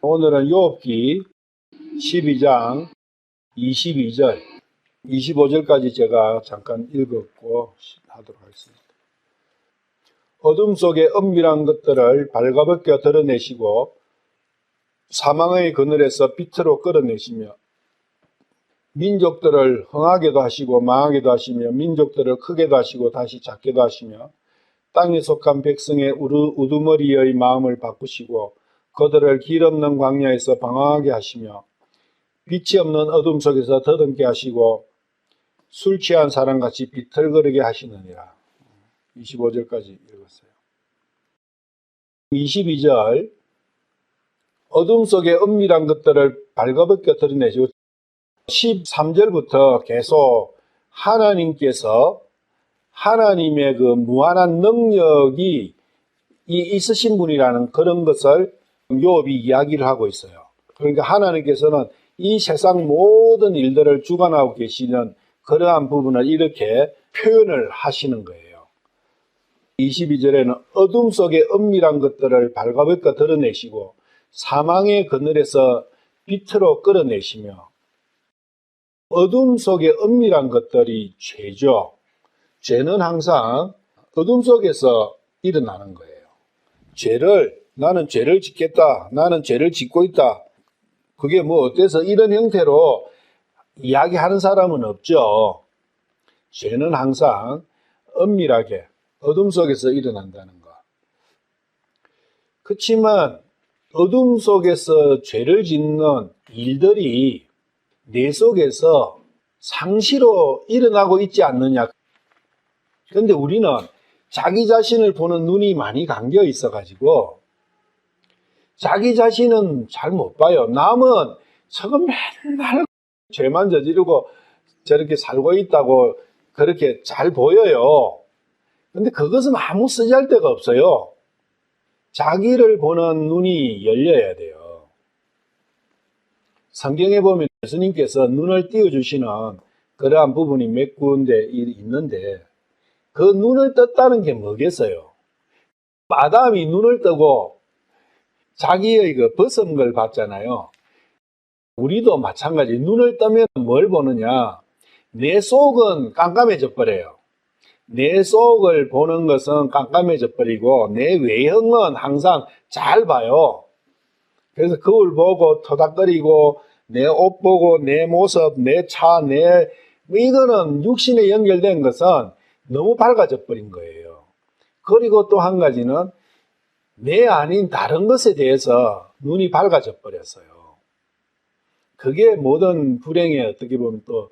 오늘은 욥기 12장 22절, 25절까지 제가 잠깐 읽었고 하도록 하겠습니다. 어둠 속의 은밀한 것들을 발가벗겨 드러내시고 사망의 그늘에서 빛으로 끌어내시며 민족들을 흥하게도 하시고 망하게도 하시며 민족들을 크게도 하시고 다시 작게도 하시며 땅에 속한 백성의 우두머리의 마음을 바꾸시고 그들을 길 없는 광야에서 방황하게 하시며 빛이 없는 어둠 속에서 더듬게 하시고 술 취한 사람같이 비틀거리게 하시느니라. 25절까지 읽었어요. 22절 어둠 속의 은밀한 것들을 발가벗겨 드러내시고 13절부터 계속 하나님께서 하나님의 그 무한한 능력이 있으신 분이라는 그런 것을 욥이 이야기를 하고 있어요. 그러니까 하나님께서는 이 세상 모든 일들을 주관하고 계시는 그러한 부분을 이렇게 표현을 하시는 거예요. 22절에는 어둠 속의 은밀한 것들을 발가벗겨 드러내시고 사망의 그늘에서 빛으로 끌어내시며 어둠 속의 은밀한 것들이 죄죠. 죄는 항상 어둠 속에서 일어나는 거예요. 나는 죄를 짓겠다. 나는 죄를 짓고 있다. 그게 뭐 어때서 이런 형태로 이야기하는 사람은 없죠. 죄는 항상 은밀하게 어둠 속에서 일어난다는 것. 그렇지만 어둠 속에서 죄를 짓는 일들이 내 속에서 상시로 일어나고 있지 않느냐. 그런데 우리는 자기 자신을 보는 눈이 많이 감겨 있어가지고 자기 자신은 잘 못 봐요. 남은 저거 맨날 죄만 저지르고 저렇게 살고 있다고 그렇게 잘 보여요. 근데 그것은 아무 쓰잘데가 없어요. 자기를 보는 눈이 열려야 돼요. 성경에 보면 예수님께서 눈을 띄워주시는 그러한 부분이 몇 군데 있는데 그 눈을 떴다는 게 뭐겠어요? 아담이 눈을 뜨고 자기의 그 벗은 걸 봤잖아요. 우리도 마찬가지. 눈을 뜨면 뭘 보느냐? 내 속은 깜깜해져 버려요. 내 속을 보는 것은 깜깜해져 버리고 내 외형은 항상 잘 봐요. 그래서 거울 보고 토닥거리고 내 옷 보고 내 모습, 내 차, 이거는 육신에 연결된 것은 너무 밝아져 버린 거예요. 그리고 또 한 가지는 내 아닌 다른 것에 대해서 눈이 밝아져 버렸어요. 그게 모든 불행의 어떻게 보면 또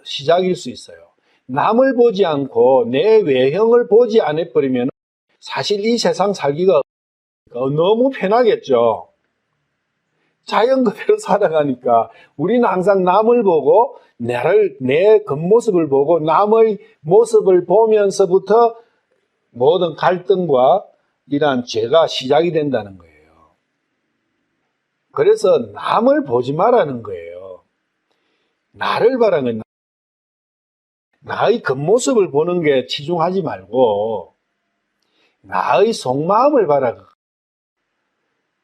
시작일 수 있어요. 남을 보지 않고 내 외형을 보지 않아 버리면 사실 이 세상 살기가 너무 편하겠죠. 자연 그대로 살아가니까 우리는 항상 남을 보고 내 겉모습을 보고 남의 모습을 보면서부터 모든 갈등과 이러한 죄가 시작이 된다는 거예요. 그래서 남을 보지 말라는 거예요. 나를 바라는 거예요. 나의 겉모습을 보는 게 치중하지 말고 나의 속마음을 바라.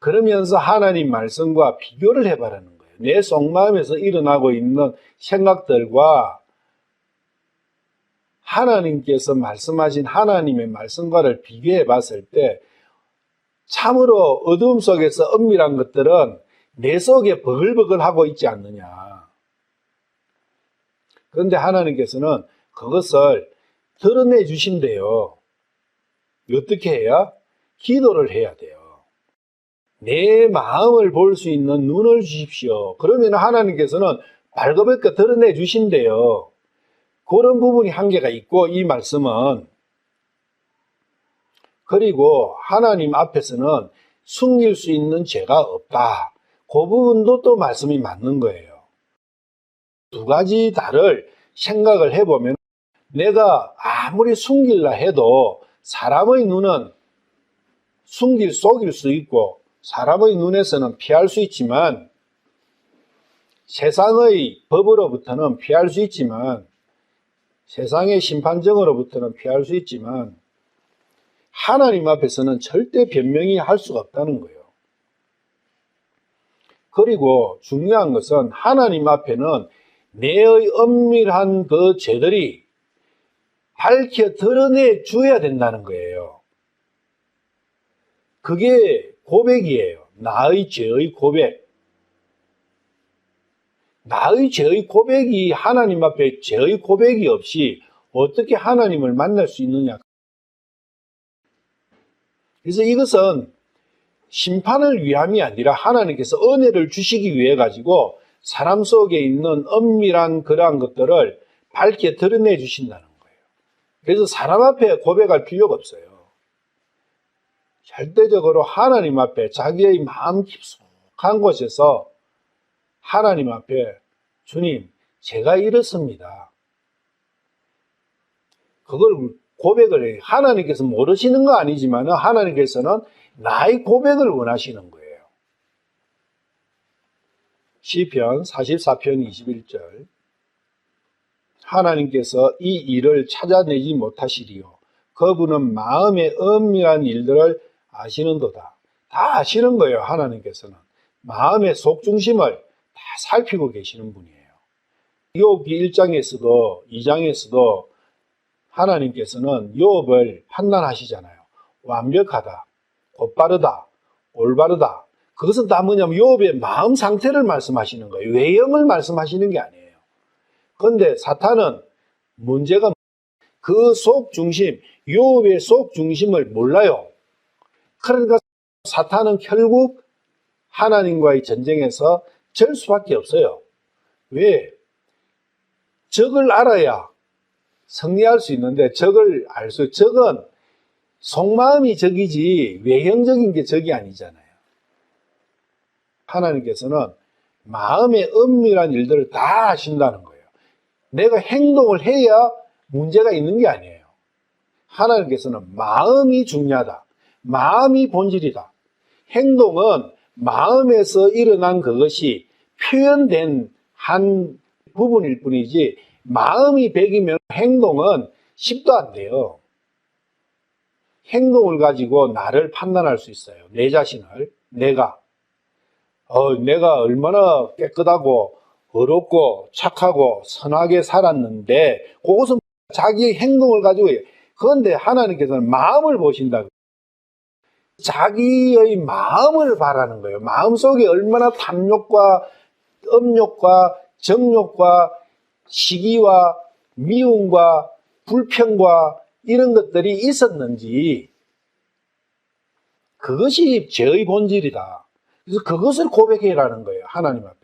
그러면서 하나님 말씀과 비교를 해봐라는 거예요. 내 속마음에서 일어나고 있는 생각들과 하나님께서 말씀하신 하나님의 말씀과를 비교해 봤을 때 참으로 어둠 속에서 은밀한 것들은 내 속에 버글버글하고 있지 않느냐. 그런데 하나님께서는 그것을 드러내 주신대요. 어떻게 해야? 기도를 해야 돼요. 내 마음을 볼 수 있는 눈을 주십시오. 그러면 하나님께서는 발가벗겨 드러내 주신대요. 그런 부분이 한계가 있고 이 말씀은 그리고 하나님 앞에서는 숨길 수 있는 죄가 없다. 그 부분도 또 말씀이 맞는 거예요. 두 가지 다를 생각을 해보면 내가 아무리 숨길라 해도 사람의 눈은 속일 수 있고 사람의 눈에서는 피할 수 있지만 세상의 법으로부터는 피할 수 있지만 세상의 심판정으로부터는 피할 수 있지만 하나님 앞에서는 절대 변명이 할 수가 없다는 거예요. 그리고 중요한 것은 하나님 앞에는 내의 은밀한 그 죄들이 밝혀 드러내 줘야 된다는 거예요. 그게 고백이에요. 나의 죄의 고백. 나의 죄의 고백이 하나님 앞에 죄의 고백이 없이 어떻게 하나님을 만날 수 있느냐. 그래서 이것은 심판을 위함이 아니라 하나님께서 은혜를 주시기 위해 가지고 사람 속에 있는 은밀한 그러한 것들을 밝게 드러내 주신다는 거예요. 그래서 사람 앞에 고백할 필요가 없어요. 절대적으로 하나님 앞에 자기의 마음 깊숙한 곳에서 하나님 앞에 주님, 제가 이렇습니다. 그걸 고백을 해요. 하나님께서 모르시는 거 아니지만 하나님께서는 나의 고백을 원하시는 거예요. 시편 44편 21절 하나님께서 이 일을 찾아내지 못하시리요. 그분은 마음의 은밀한 일들을 아시는도다. 다 아시는 거예요. 하나님께서는. 마음의 속중심을 다 살피고 계시는 분이에요. 욥기 1장에서도 2장에서도 하나님께서는 욥을 판단하시잖아요. 완벽하다, 곧바르다, 올바르다. 그것은 다 뭐냐면 욥의 마음 상태를 말씀하시는 거예요. 외형을 말씀하시는 게 아니에요. 그런데 사탄은 문제가 그 속중심, 욥의 속중심을 몰라요. 그러니까 사탄은 결국 하나님과의 전쟁에서 질 수밖에 없어요. 왜? 적을 알아야 승리할 수 있는데 적은 속마음이 적이지 외형적인 게 적이 아니잖아요. 하나님께서는 마음의 은밀한 일들을 다 아신다는 거예요. 내가 행동을 해야 문제가 있는 게 아니에요. 하나님께서는 마음이 중요하다. 마음이 본질이다. 행동은 마음에서 일어난 그것이 표현된 한 부분일 뿐이지 마음이 100이면 행동은 10도 안 돼요. 행동을 가지고 나를 판단할 수 있어요. 내 자신을. 내가 얼마나 깨끗하고 어렵고 착하고 선하게 살았는데 그것은 자기의 행동을 가지고 해요. 그런데 하나님께서는 마음을 보신다. 자기의 마음을 바라는 거예요. 마음속에 얼마나 탐욕과 음욕과 정욕과 시기와 미움과 불평과 이런 것들이 있었는지 그것이 죄의 본질이다. 그래서 그것을 고백해라는 거예요. 하나님 앞에.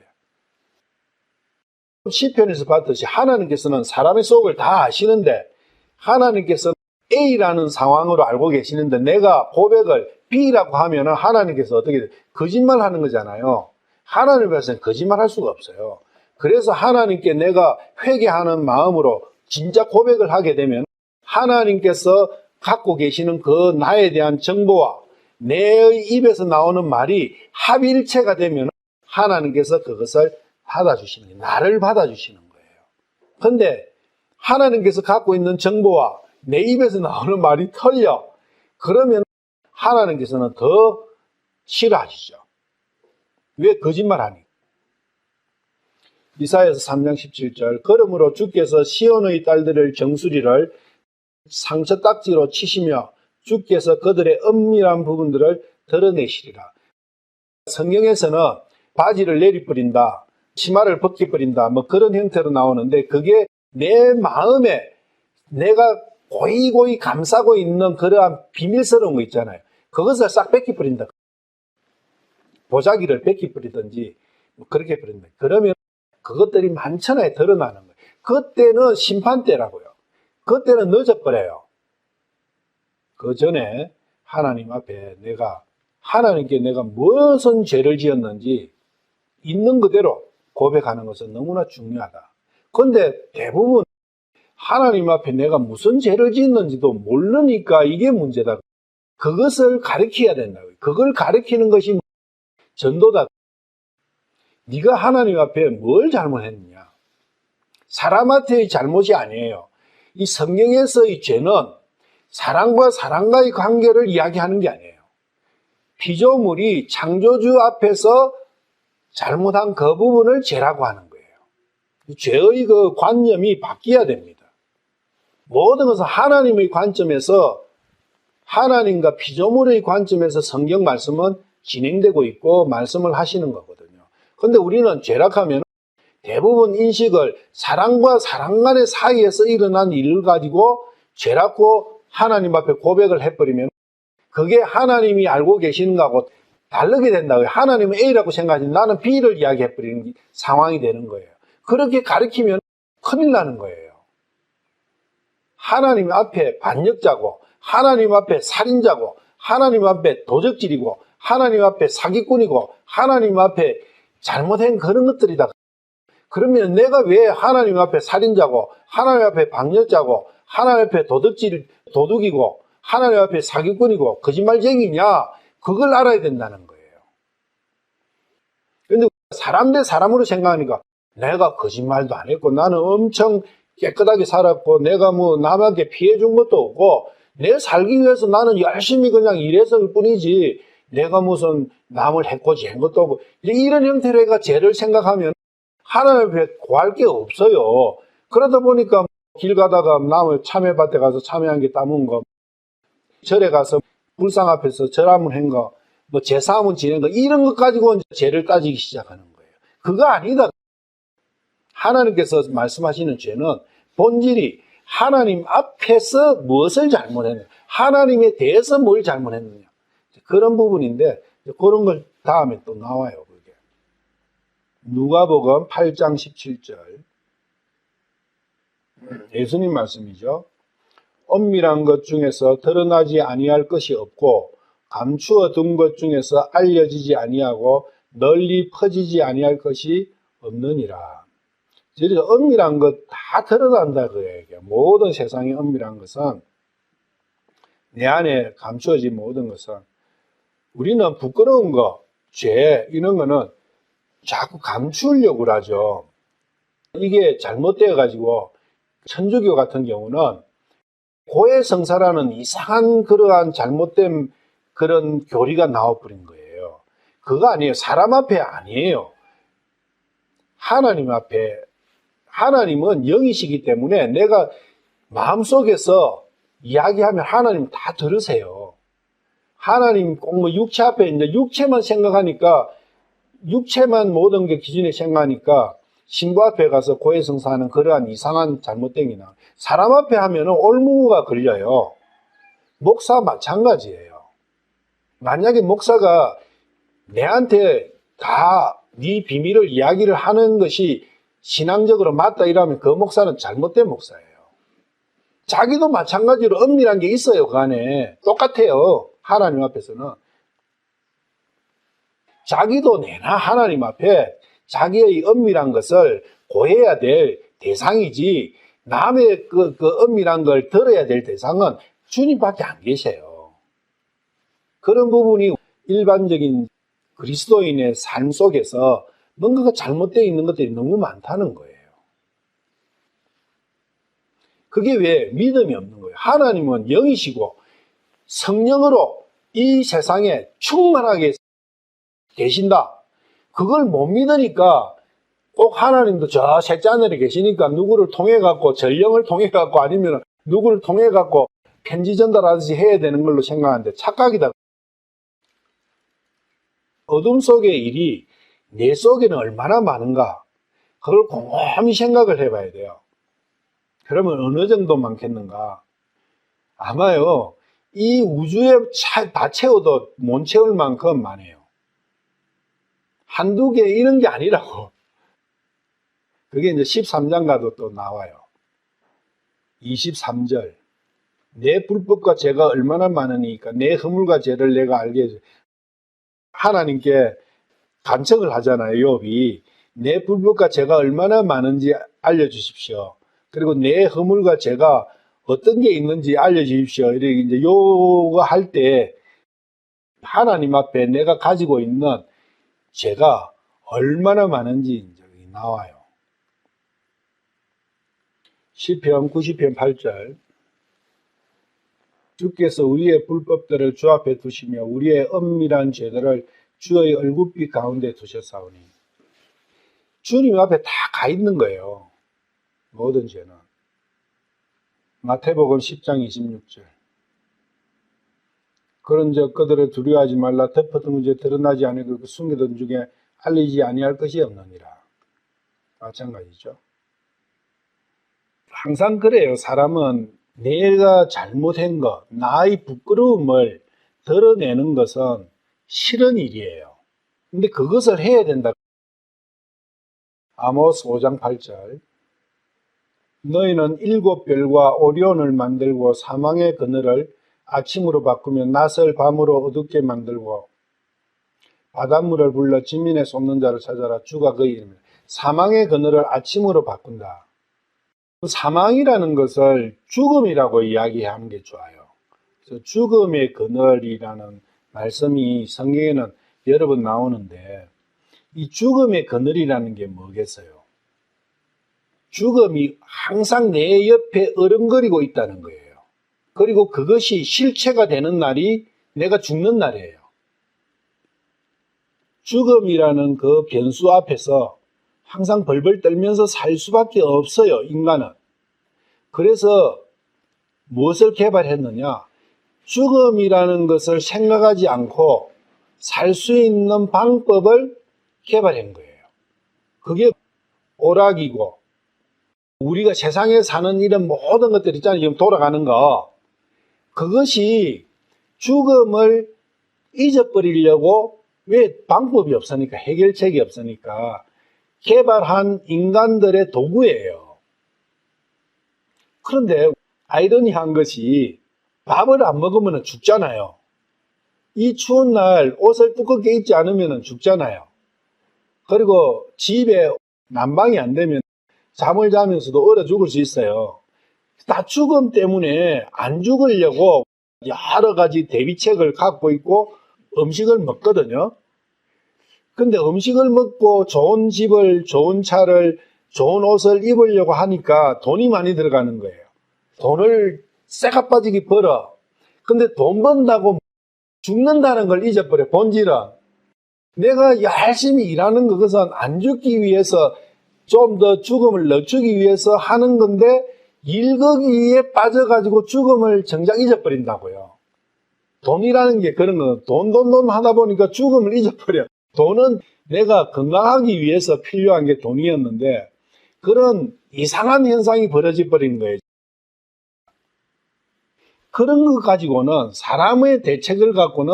시편에서 봤듯이 하나님께서는 사람의 속을 다 아시는데 하나님께서는 A라는 상황으로 알고 계시는데 내가 고백을 B라고 하면 하나님께서 어떻게 거짓말하는 거잖아요. 하나님 앞에서는 거짓말할 수가 없어요. 그래서 하나님께 내가 회개하는 마음으로 진짜 고백을 하게 되면 하나님께서 갖고 계시는 그 나에 대한 정보와 내 입에서 나오는 말이 합일체가 되면 하나님께서 그것을 받아주시는 거예요. 나를 받아주시는 거예요. 그런데 하나님께서 갖고 있는 정보와 내 입에서 나오는 말이 틀려. 그러면 하나님께서는 더 싫어하시죠. 왜 거짓말하니? 이사야서 3장 17절 그러므로 주께서 시온의 딸들을 정수리를 상처 딱지로 치시며 주께서 그들의 은밀한 부분들을 드러내시리라. 성경에서는 바지를 내리버린다, 치마를 벗기버린다 뭐 그런 형태로 나오는데 그게 내 마음에 내가 고이고이 감싸고 있는 그러한 비밀스러운 거 있잖아요. 그것을 싹 뺏기버린다. 보자기를 뺏기버리든지 뭐 그렇게 버린다. 그러면 그것들이 만천하에 드러나는 거예요. 그때는 심판 때라고요. 그때는 늦어버려요. 그 전에 하나님 앞에 하나님께 내가 무슨 죄를 지었는지 있는 그대로 고백하는 것은 너무나 중요하다. 그런데 대부분 하나님 앞에 내가 무슨 죄를 지었는지도 모르니까 이게 문제다. 그것을 가르쳐야 된다고요. 그걸 가르치는 것이 전도다. 네가 하나님 앞에 뭘 잘못했느냐? 사람한테의 잘못이 아니에요. 이 성경에서의 죄는 사람과 사람과의 관계를 이야기하는 게 아니에요. 피조물이 창조주 앞에서 잘못한 그 부분을 죄라고 하는 거예요. 죄의 그 관념이 바뀌어야 됩니다. 모든 것은 하나님의 관점에서, 하나님과 피조물의 관점에서 성경 말씀은 진행되고 있고 말씀을 하시는 거거든요. 그런데 우리는 죄락하면 대부분 인식을 사랑과 사랑 간의 사이에서 일어난 일을 가지고 죄라고 하나님 앞에 고백을 해버리면 그게 하나님이 알고 계시는 거하고 다르게 된다고요. 하나님은 A라고 생각하지 나는 B를 이야기해버리는 상황이 되는 거예요. 그렇게 가르치면 큰일 나는 거예요. 하나님 앞에 반역자고, 하나님 앞에 살인자고, 하나님 앞에 도적질이고, 하나님 앞에 사기꾼이고, 하나님 앞에 잘못한 그런 것들이다. 그러면 내가 왜 하나님 앞에 살인자고, 하나님 앞에 반역자고, 하나님 앞에 도둑이고, 하나님 앞에 사기꾼이고, 거짓말쟁이냐? 그걸 알아야 된다는 거예요. 근데 사람 대 사람으로 생각하니까 내가 거짓말도 안 했고, 나는 엄청 깨끗하게 살았고, 내가 뭐 남에게 피해 준 것도 없고, 내 살기 위해서 나는 열심히 그냥 일했을 뿐이지, 내가 무슨 남을 해코지 한 것도 없고, 이런 형태로 해가 죄를 생각하면 하나님 앞에 구할 게 없어요. 그러다 보니까 길 가다가 남을 참외밭에 가서 참외 한 개 따먹은 거, 절에 가서 불상 앞에서 절 한번 한 거, 뭐 제사 한번 지낸 거, 이런 것 가지고 이제 죄를 따지기 시작하는 거예요. 그거 아니다. 하나님께서 말씀하시는 죄는 본질이 하나님 앞에서 무엇을 잘못했느냐, 하나님에 대해서 뭘 잘못했느냐, 그런 부분인데, 그런 걸 다음에 또 나와요. 그게 누가복음 8장 17절 예수님 말씀이죠. 엄밀한 것 중에서 드러나지 아니할 것이 없고 감추어 둔 것 중에서 알려지지 아니하고 널리 퍼지지 아니할 것이 없느니라. 그래서 엄밀한 것 다 드러난다 그래요. 모든 세상의 엄밀한 것은, 내 안에 감추어진 모든 것은, 우리는 부끄러운 거, 죄 이런 거는 자꾸 감추려고 하죠. 이게 잘못되어 가지고 천주교 같은 경우는 고해성사라는 이상한 그러한 잘못된 그런 교리가 나와버린 거예요. 그거 아니에요. 사람 앞에 아니에요. 하나님 앞에. 하나님은 영이시기 때문에 내가 마음속에서 이야기하면 하나님 다 들으세요. 하나님 꼭 뭐 육체 앞에 이제 육체만 생각하니까, 육체만 모든 게 기준에 생각하니까 신부 앞에 가서 고해성사하는 그러한 이상한 잘못됨이나, 사람 앞에 하면은 올무가 걸려요. 목사 마찬가지예요. 만약에 목사가 내한테 다 네 비밀을 이야기를 하는 것이 신앙적으로 맞다 이러면 그 목사는 잘못된 목사예요. 자기도 마찬가지로 엄밀한 게 있어요. 그 안에 똑같아요. 하나님 앞에서는 자기도 내나 하나님 앞에 자기의 엄밀한 것을 고해야 될 대상이지, 남의 그 엄밀한 걸 들어야 될 대상은 주님밖에 안 계세요. 그런 부분이 일반적인 그리스도인의 삶 속에서 뭔가가 잘못되어 있는 것들이 너무 많다는 거예요. 그게 왜 믿음이 없는 거예요. 하나님은 영이시고 성령으로 이 세상에 충만하게 계신다. 그걸 못 믿으니까 꼭 하나님도 저 셋째 하늘에 계시니까 누구를 통해 갖고, 전령을 통해 갖고, 아니면 누구를 통해 갖고 편지 전달하듯이 해야 되는 걸로 생각하는데 착각이다. 어둠 속의 일이 내 속에는 얼마나 많은가, 그걸 곰곰이 생각을 해봐야 돼요. 그러면 어느 정도 많겠는가? 아마요, 이 우주에 다 채워도 못 채울 만큼 많아요. 한두 개 이런 게 아니라고. 그게 이제 13장 가도 또 나와요. 23절. 내 불법과 죄가 얼마나 많으니까 내 허물과 죄를 내가 알게 해줘. 하나님께 간청을 하잖아요, 욥이. 내 불법과 죄가 얼마나 많은지 알려주십시오. 그리고 내 허물과 죄가 어떤 게 있는지 알려주십시오. 이렇게 이제 요구할 때 하나님 앞에 내가 가지고 있는 죄가 얼마나 많은지 여기 나와요. 시편 90편 8절. 주께서 우리의 불법들을 주 앞에 두시며 우리의 엄밀한 죄들을 주의 얼굴빛 가운데 두셨사오니. 주님 앞에 다 가 있는 거예요. 모든 죄는. 마태복음 10장 26절. 그런 적 그들을 두려워하지 말라. 덮어둔 죄 드러나지 아니고 그 숨겨둔 중에 알리지 아니할 것이 없느니라. 마찬가지죠. 항상 그래요. 사람은 내가 잘못한 것, 나의 부끄러움을 드러내는 것은 싫은 일이에요. 근데 그것을 해야 된다. 아모스 5장 8절. 너희는 7별과 오리온을 만들고 사망의 그늘을 아침으로 바꾸며 낯을 밤으로 어둡게 만들고 바닷물을 불러 진민에 쏟는 자를 찾아라. 주가 그의 이름이라. 사망의 그늘을 아침으로 바꾼다. 사망이라는 것을 죽음이라고 이야기하는 게 좋아요. 그래서 죽음의 그늘이라는 말씀이 성경에는 여러 번 나오는데 이 죽음의 그늘이라는 게 뭐겠어요? 죽음이 항상 내 옆에 어른거리고 있다는 거예요. 그리고 그것이 실체가 되는 날이 내가 죽는 날이에요. 죽음이라는 그 변수 앞에서 항상 벌벌 떨면서 살 수밖에 없어요, 인간은. 그래서 무엇을 개발했느냐? 죽음이라는 것을 생각하지 않고 살 수 있는 방법을 개발한 거예요. 그게 오락이고, 우리가 세상에 사는 이런 모든 것들 있잖아요. 지금 돌아가는 거. 그것이 죽음을 잊어버리려고 왜 방법이 없으니까, 해결책이 없으니까 개발한 인간들의 도구예요. 그런데 아이러니한 것이 밥을 안 먹으면 죽잖아요. 이 추운 날 옷을 두껍게 입지 않으면 죽잖아요. 그리고 집에 난방이 안 되면 잠을 자면서도 얼어 죽을 수 있어요. 다 죽음 때문에 안 죽으려고 여러 가지 대비책을 갖고 있고 음식을 먹거든요. 근데 음식을 먹고 좋은 집을, 좋은 차를, 좋은 옷을 입으려고 하니까 돈이 많이 들어가는 거예요. 돈을 쇠가 빠지게 벌어. 근데 돈 번다고 죽는다는 걸 잊어버려, 본질은. 내가 열심히 일하는 그것은 안 죽기 위해서 좀 더 죽음을 늦추기 위해서 하는 건데 일 거기에 빠져가지고 죽음을 정작 잊어버린다고요. 돈이라는 게 그런 거, 돈 하다 보니까 죽음을 잊어버려. 돈은 내가 건강하기 위해서 필요한 게 돈이었는데 그런 이상한 현상이 벌어져 버린 거예요. 그런 것 가지고는 사람의 대책을 갖고는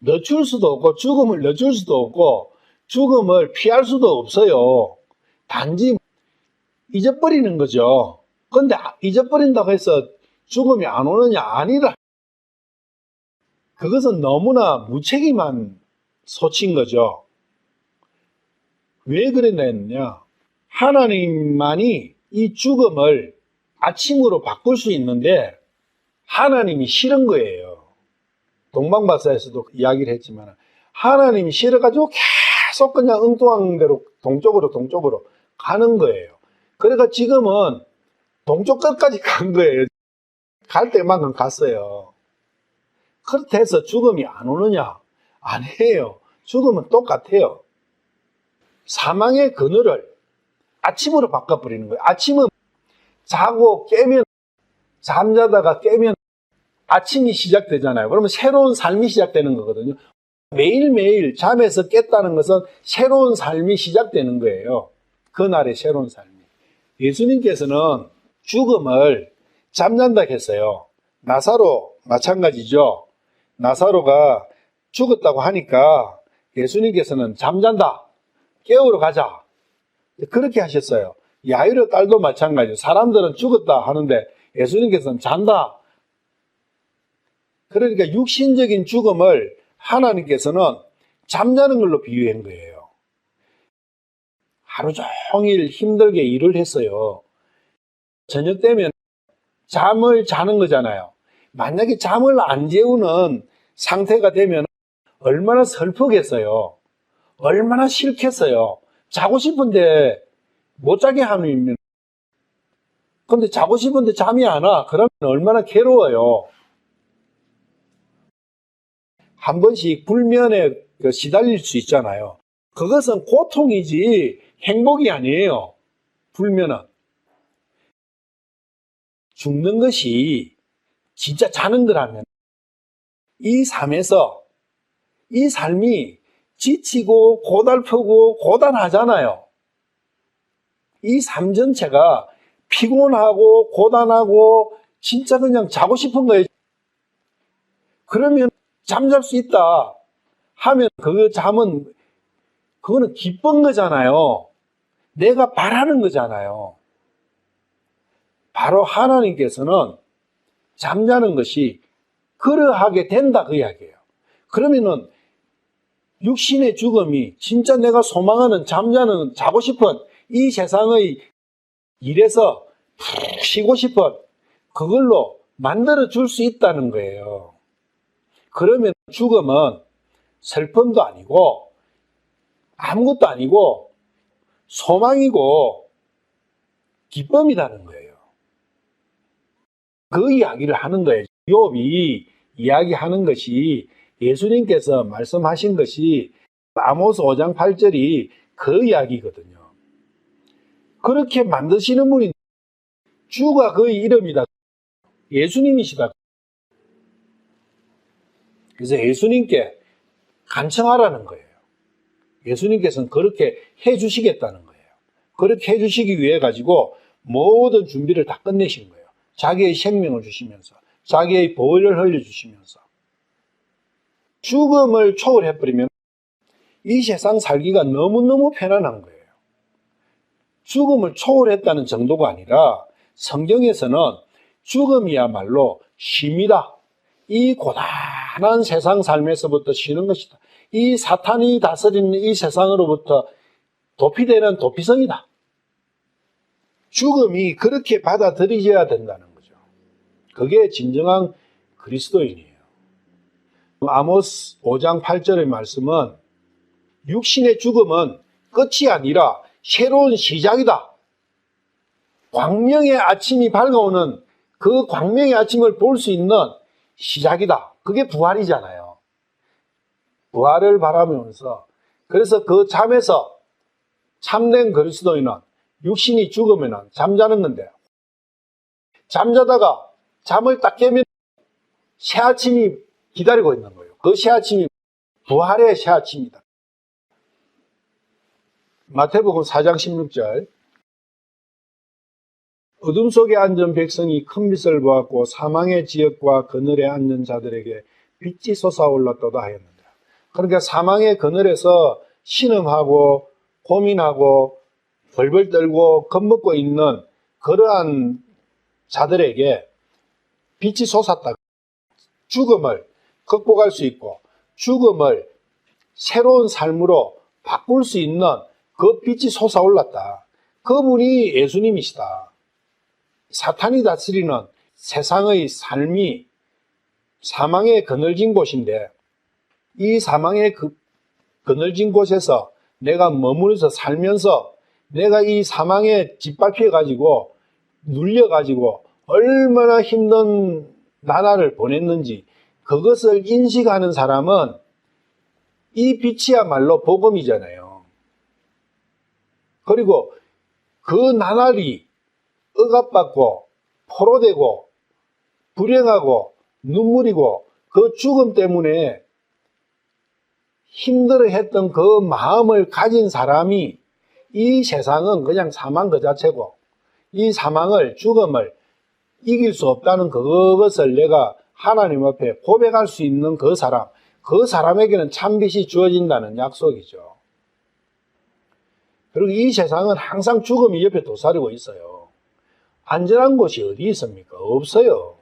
늦출 수도 없고 죽음을 늦출 수도 없고 죽음을 피할 수도 없어요. 단지 잊어버리는 거죠. 그런데 잊어버린다고 해서 죽음이 안 오느냐? 아니라. 그것은 너무나 무책임한 소치인 거죠. 왜 그랬느냐? 하나님만이 이 죽음을 아침으로 바꿀 수 있는데 하나님이 싫은 거예요. 동방박사에서도 이야기를 했지만 하나님이 싫어가지고 계속 그냥 엉뚱한 대로 동쪽으로 가는 거예요. 그러니까 지금은 동쪽 끝까지 간 거예요. 갈 때만큼 갔어요. 그렇다 해서 죽음이 안 오느냐? 아니에요. 죽음은 똑같아요. 사망의 그늘을 아침으로 바꿔버리는 거예요. 아침은 자고 깨면, 잠자다가 깨면 아침이 시작되잖아요. 그러면 새로운 삶이 시작되는 거거든요. 매일매일 잠에서 깼다는 것은 새로운 삶이 시작되는 거예요. 그날의 새로운 삶이. 예수님께서는 죽음을 잠잔다 했어요. 나사로 마찬가지죠. 나사로가 죽었다고 하니까 예수님께서는 잠잔다. 깨우러 가자. 그렇게 하셨어요. 야이로 딸도 마찬가지죠. 사람들은 죽었다 하는데 예수님께서는 잔다. 그러니까 육신적인 죽음을 하나님께서는 잠자는 걸로 비유한 거예요. 하루 종일 힘들게 일을 했어요. 저녁 되면 잠을 자는 거잖아요. 만약에 잠을 안 재우는 상태가 되면 얼마나 슬프겠어요. 얼마나 싫겠어요. 자고 싶은데 못 자게 하면, 근데 자고 싶은데 잠이 안 와. 그러면 얼마나 괴로워요. 한 번씩 불면에 시달릴 수 있잖아요. 그것은 고통이지 행복이 아니에요. 불면은. 죽는 것이 진짜 자는 거라면 이 삶에서 이 삶이 지치고 고달프고 고단하잖아요. 이 삶 전체가 피곤하고 고단하고 진짜 그냥 자고 싶은 거예요. 그러면 잠잘 수 있다 하면 그 잠은 그거는 기쁜 거잖아요. 내가 바라는 거잖아요. 바로 하나님께서는 잠자는 것이 그러하게 된다 그 이야기예요. 그러면은 육신의 죽음이 진짜 내가 소망하는 잠자는 자고 싶은 이 세상의 일에서 푹 쉬고 싶은 그걸로 만들어 줄 수 있다는 거예요. 그러면 죽음은 슬픔도 아니고 아무것도 아니고 소망이고 기쁨이라는 거예요. 그 이야기를 하는 거예요. 욥이 이야기하는 것이 예수님께서 말씀하신 것이 아모스 5장 8절이 그 이야기거든요. 그렇게 만드시는 분이 주가 그의 이름이다. 예수님이시다. 그래서 예수님께 간청하라는 거예요. 예수님께서는 그렇게 해주시겠다는 거예요. 그렇게 해주시기 위해 가지고 모든 준비를 다 끝내신 거예요. 자기의 생명을 주시면서, 자기의 보혈을 흘려주시면서. 죽음을 초월해버리면 이 세상 살기가 너무너무 편안한 거예요. 죽음을 초월했다는 정도가 아니라 성경에서는 죽음이야말로 쉼이다. 이 고단한 세상 삶에서부터 쉬는 것이다. 이 사탄이 다스리는 이 세상으로부터 도피되는 도피성이다. 죽음이 그렇게 받아들여져야 된다는 거죠. 그게 진정한 그리스도인이에요. 아모스 5장 8절의 말씀은 육신의 죽음은 끝이 아니라 새로운 시작이다. 광명의 아침이 밝아오는 그 광명의 아침을 볼 수 있는 시작이다. 그게 부활이잖아요. 부활을 바라면서 그래서 그 잠에서 참된 그리스도인은 육신이 죽으면 잠자는 건데 잠자다가 잠을 딱 깨면 새 아침이 기다리고 있는 거예요. 그 새 아침이 부활의 새 아침이다. 마태복음 4장 16절 어둠 속에 앉은 백성이 큰 빛을 보았고 사망의 지역과 그늘에 앉은 자들에게 빛이 솟아올랐도다 하였는데 그러니까 사망의 그늘에서 신음하고 고민하고 벌벌 떨고 겁먹고 있는 그러한 자들에게 빛이 솟았다. 죽음을 극복할 수 있고 죽음을 새로운 삶으로 바꿀 수 있는 그 빛이 솟아올랐다. 그분이 예수님이시다. 사탄이 다스리는 세상의 삶이 사망에 그늘진 곳인데 이 사망의 그늘진 곳에서 내가 머무르서 살면서 내가 이 사망에 짓밟혀가지고 눌려가지고 얼마나 힘든 나날을 보냈는지 그것을 인식하는 사람은 이 빛이야말로 복음이잖아요. 그리고 그 나날이 억압받고 포로되고 불행하고 눈물이고 그 죽음 때문에 힘들어했던 그 마음을 가진 사람이 이 세상은 그냥 사망 그 자체고 이 사망을 죽음을 이길 수 없다는 그것을 내가 하나님 앞에 고백할 수 있는 그 사람에게는 참빛이 주어진다는 약속이죠. 그리고 이 세상은 항상 죽음이 옆에 도사리고 있어요. 안전한 곳이 어디 있습니까? 없어요.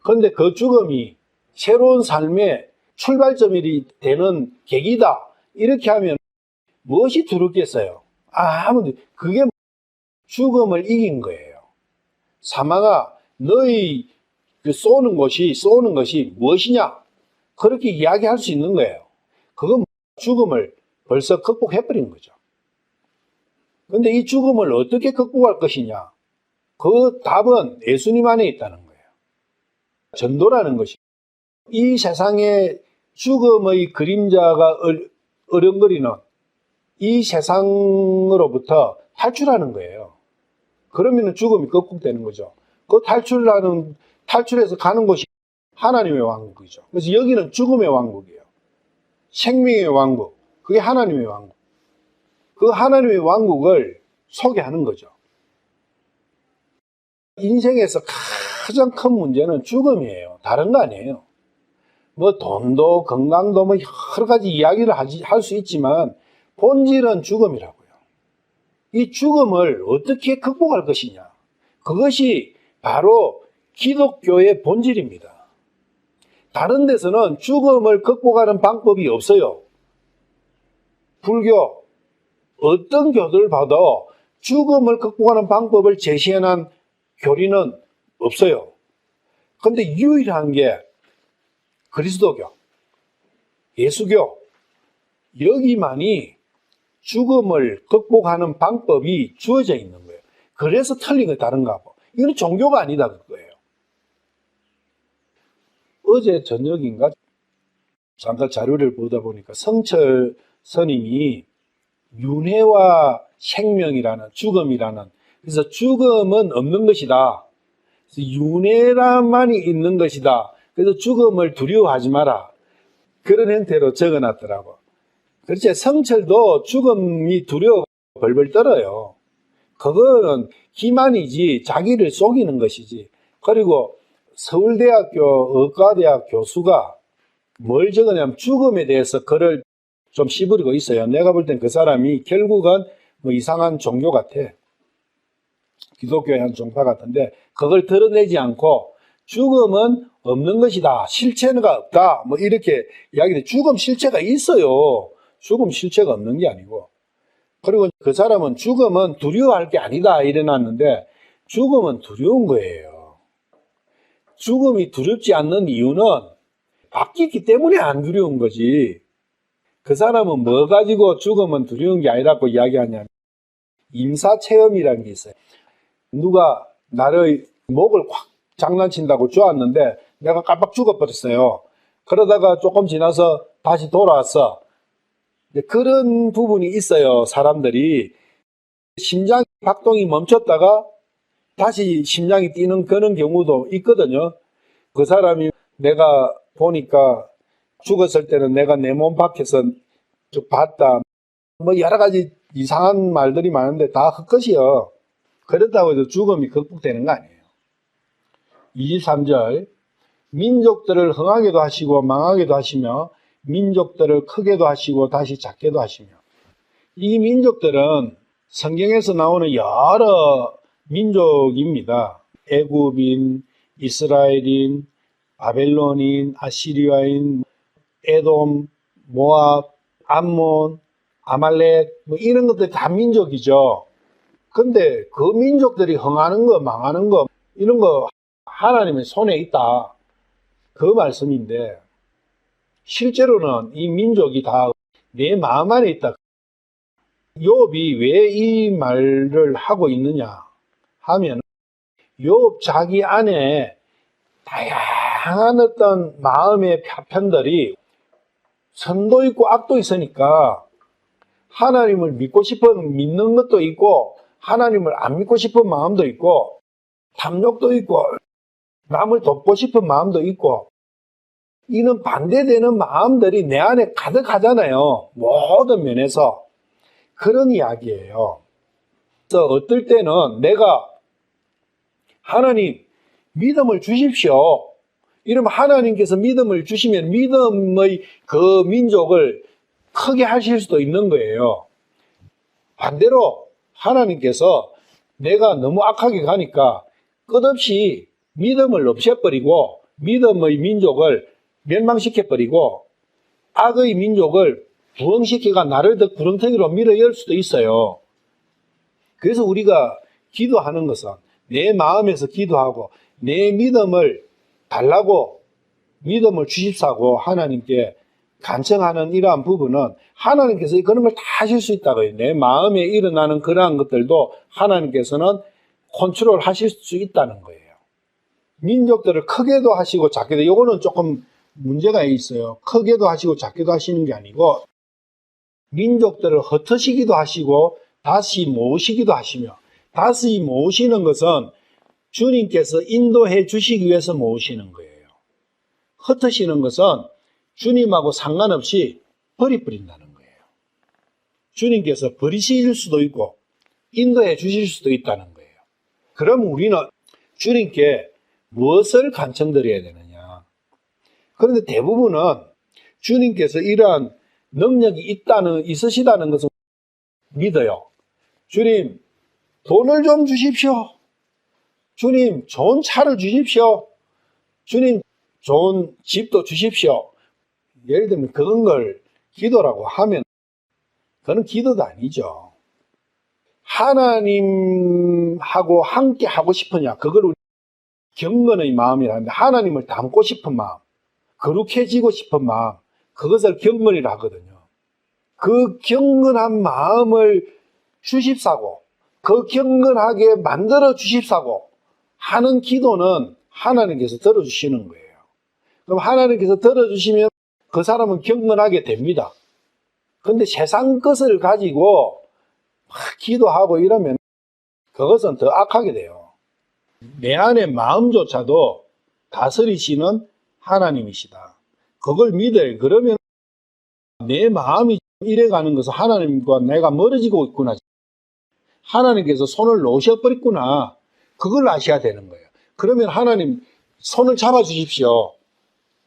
그런데 그 죽음이 새로운 삶의 출발점이 되는 계기다. 이렇게 하면 무엇이 두렵겠어요? 그게 죽음을 이긴 거예요. 사망아, 너희 쏘는 것이 무엇이냐? 그렇게 이야기할 수 있는 거예요. 그건 죽음을 벌써 극복해버린 거죠. 그런데 이 죽음을 어떻게 극복할 것이냐? 그 답은 예수님 안에 있다는 거예요. 전도라는 것이 이 세상에 죽음의 그림자가 어령거리는 이 세상으로부터 탈출하는 거예요. 그러면 죽음이 극복되는 거죠. 그 탈출해서 가는 곳이 하나님의 왕국이죠. 그래서 여기는 죽음의 왕국이에요. 생명의 왕국. 그게 하나님의 왕국. 그 하나님의 왕국을 소개하는 거죠. 인생에서 가장 큰 문제는 죽음이에요. 다른 거 아니에요. 뭐 돈도 건강도 뭐 여러 가지 이야기를 할 수 있지만 본질은 죽음이라고요. 이 죽음을 어떻게 극복할 것이냐. 그것이 바로 기독교의 본질입니다. 다른 데서는 죽음을 극복하는 방법이 없어요. 불교, 어떤 교들을 봐도 죽음을 극복하는 방법을 제시해놓은 교리는 없어요. 근데 유일한 게 그리스도교, 예수교, 여기만이 죽음을 극복하는 방법이 주어져 있는 거예요. 그래서 틀린 거 다른가 봐. 이건 종교가 아니다 그거예요. 어제 저녁인가 잠깐 자료를 보다 보니까 성철 스님이 윤회와 생명이라는 죽음이라는, 그래서 죽음은 없는 것이다. 윤회란만이 있는 것이다. 그래서 죽음을 두려워하지 마라. 그런 형태로 적어놨더라고. 그렇지. 성철도 죽음이 두려워 벌벌 떨어요. 그거는 기만이지 자기를 속이는 것이지. 그리고 서울대학교 의과대학 교수가 뭘 적었냐면 죽음에 대해서 글을 좀 씹으리고 있어요. 내가 볼 땐 그 사람이 결국은 뭐 이상한 종교 같아. 기독교의 한 종파 같은데 그걸 드러내지 않고 죽음은 없는 것이다. 실체가 없다. 뭐 이렇게 이야기해. 죽음 실체가 있어요. 죽음 실체가 없는 게 아니고. 그리고 그 사람은 죽음은 두려워할 게 아니다 이래놨는데 죽음은 두려운 거예요. 죽음이 두렵지 않는 이유는 바뀌기 때문에 안 두려운 거지. 그 사람은 뭐 가지고 죽음은 두려운 게 아니라고 이야기하냐면 임사체험이라는 게 있어요. 누가 나를 목을 확 장난친다고 쪼았는데 내가 깜빡 죽어버렸어요. 그러다가 조금 지나서 다시 돌아왔어. 그런 부분이 있어요. 사람들이 심장 박동이 멈췄다가 다시 심장이 뛰는 그런 경우도 있거든요. 그 사람이 내가 보니까 죽었을 때는 내가 내 몸 밖에서 쭉 봤다. 뭐 여러 가지 이상한 말들이 많은데 다 헛것이요. 그렇다고 해서 죽음이 극복되는 거 아니에요. 23절 민족들을 흥하게도 하시고 망하게도 하시며 민족들을 크게도 하시고 다시 작게도 하시며. 이 민족들은 성경에서 나오는 여러 민족입니다. 애굽인, 이스라엘인, 바벨론인, 아시리아인, 에돔, 모압, 암몬, 아말렉 뭐 이런 것들이 다 민족이죠. 근데 그 민족들이 흥하는 거 망하는 거 이런 거 하나님의 손에 있다. 그 말씀인데 실제로는 이 민족이 다 내 마음 안에 있다. 욥이 왜 이 말을 하고 있느냐 하면 욥 자기 안에 다양한 어떤 마음의 파편들이 선도 있고 악도 있으니까 하나님을 믿고 싶은 믿는 것도 있고 하나님을 안 믿고 싶은 마음도 있고 탐욕도 있고 남을 돕고 싶은 마음도 있고 이는 반대되는 마음들이 내 안에 가득하잖아요. 모든 면에서. 그런 이야기예요. 그래서 어떨 때는 내가 하나님 믿음을 주십시오. 이러면 하나님께서 믿음을 주시면 믿음의 그 민족을 크게 하실 수도 있는 거예요. 반대로 하나님께서 내가 너무 악하게 가니까 끝없이 믿음을 없애버리고 믿음의 민족을 멸망시켜버리고 악의 민족을 부흥시켜가 나를 더 구렁텅이로 밀어열 수도 있어요. 그래서 우리가 기도하는 것은 내 마음에서 기도하고 내 믿음을 달라고 믿음을 주십사고 하나님께 간청하는 이러한 부분은 하나님께서 그런 걸 다 하실 수 있다고요. 내 마음에 일어나는 그러한 것들도 하나님께서는 컨트롤 하실 수 있다는 거예요. 민족들을 크게도 하시고 작게도, 이거는 조금 문제가 있어요. 크게도 하시고 작게도 하시는 게 아니고 민족들을 흩으시기도 하시고 다시 모으시기도 하시며, 다시 모으시는 것은 주님께서 인도해 주시기 위해서 모으시는 거예요. 흩으시는 것은 주님하고 상관없이 버린다는 거예요. 주님께서 버리실 수도 있고 인도해 주실 수도 있다는 거예요. 그럼 우리는 주님께 무엇을 간청드려야 되느냐? 그런데 대부분은 주님께서 이러한 능력이 있으시다는 것을 믿어요. 주님, 돈을 좀 주십시오. 주님, 좋은 차를 주십시오. 주님, 좋은 집도 주십시오. 예를 들면 그런 걸 기도라고 하면 그건 기도도 아니죠. 하나님하고 함께 하고 싶으냐? 그걸 우리 경건의 마음이라는데, 하나님을 닮고 싶은 마음, 거룩해지고 싶은 마음, 그것을 경건이라 하거든요. 그 경건한 마음을 주십사고, 그 경건하게 만들어 주십사고 하는 기도는 하나님께서 들어주시는 거예요. 그럼 하나님께서 들어주시면 그 사람은 경건하게 됩니다. 근데 세상 것을 가지고 막 기도하고 이러면 그것은 더 악하게 돼요. 내 안의 마음조차도 다스리시는 하나님이시다. 그걸 믿어요. 그러면 내 마음이 이래가는 것은 하나님과 내가 멀어지고 있구나. 하나님께서 손을 놓으셔버렸구나. 그걸 아셔야 되는 거예요. 그러면 하나님 손을 잡아주십시오.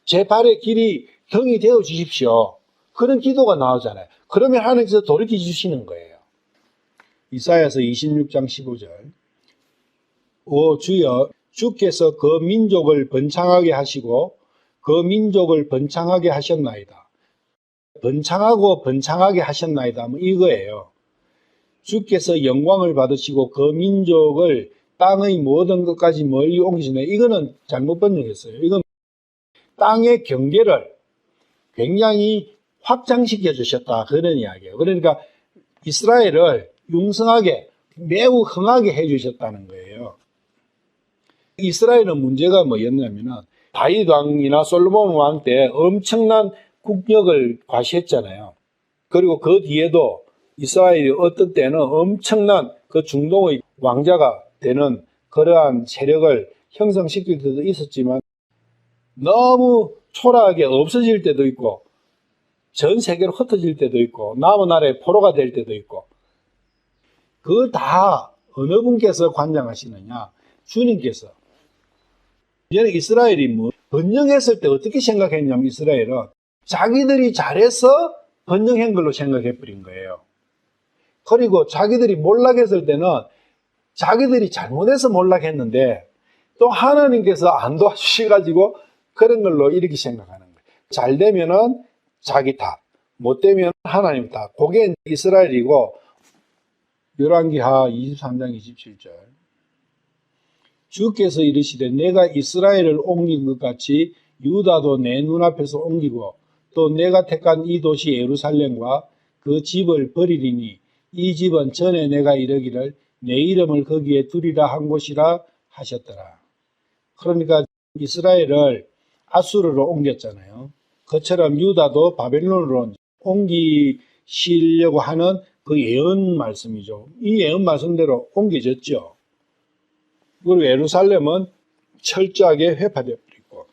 제 발의 길이 등이 되어 주십시오. 그런 기도가 나오잖아요. 그러면 하나님께서 돌이켜 주시는 거예요. 이사야서 26장 15절. 오 주여, 주께서 그 민족을 번창하게 하시고 그 민족을 번창하게 하셨나이다. 번창하고 번창하게 하셨나이다. 뭐 이거예요. 주께서 영광을 받으시고 그 민족을 땅의 모든 것까지 멀리 옮기시네. 이거는 잘못 번역했어요. 이건 땅의 경계를 굉장히 확장시켜 주셨다. 그런 이야기예요. 그러니까 이스라엘을 융성하게, 매우 흥하게 해 주셨다는 거예요. 이스라엘은 문제가 뭐였냐면은 다윗 왕이나 솔로몬 왕 때 엄청난 국력을 과시했잖아요. 그리고 그 뒤에도 이스라엘이 어떤 때는 엄청난 그 중동의 왕자가 되는 그러한 세력을 형성시킬 때도 있었지만 너무 초라하게 없어질 때도 있고 전 세계로 흩어질 때도 있고 남은 나라의 포로가 될 때도 있고, 그거 다 어느 분께서 관장하시느냐? 주님께서. 이제는 이스라엘이 번영했을 때 어떻게 생각했냐면, 이스라엘은 자기들이 잘해서 번영한 걸로 생각해버린 거예요. 그리고 자기들이 몰락했을 때는 자기들이 잘못해서 몰락했는데 또 하나님께서 안 도와주셔가지고 그런 걸로 이렇게 생각하는 거예요. 잘 되면은 자기 탓, 못 되면 하나님 탓. 그게 이스라엘이고, 열왕기하 23장 27절. 주께서 이르시되 내가 이스라엘을 옮긴 것 같이 유다도 내 눈앞에서 옮기고 또 내가 택한 이 도시 예루살렘과 그 집을 버리리니 이 집은 전에 내가 이르기를 내 이름을 거기에 두리라 한 곳이라 하셨더라. 그러니까 이스라엘을 아수르로 옮겼잖아요. 그처럼 유다도 바벨론으로 옮기시려고 하는 그 예언 말씀이죠. 이 예언 말씀대로 옮겨졌죠. 그리고 예루살렘은 철저하게 회파되어 버리고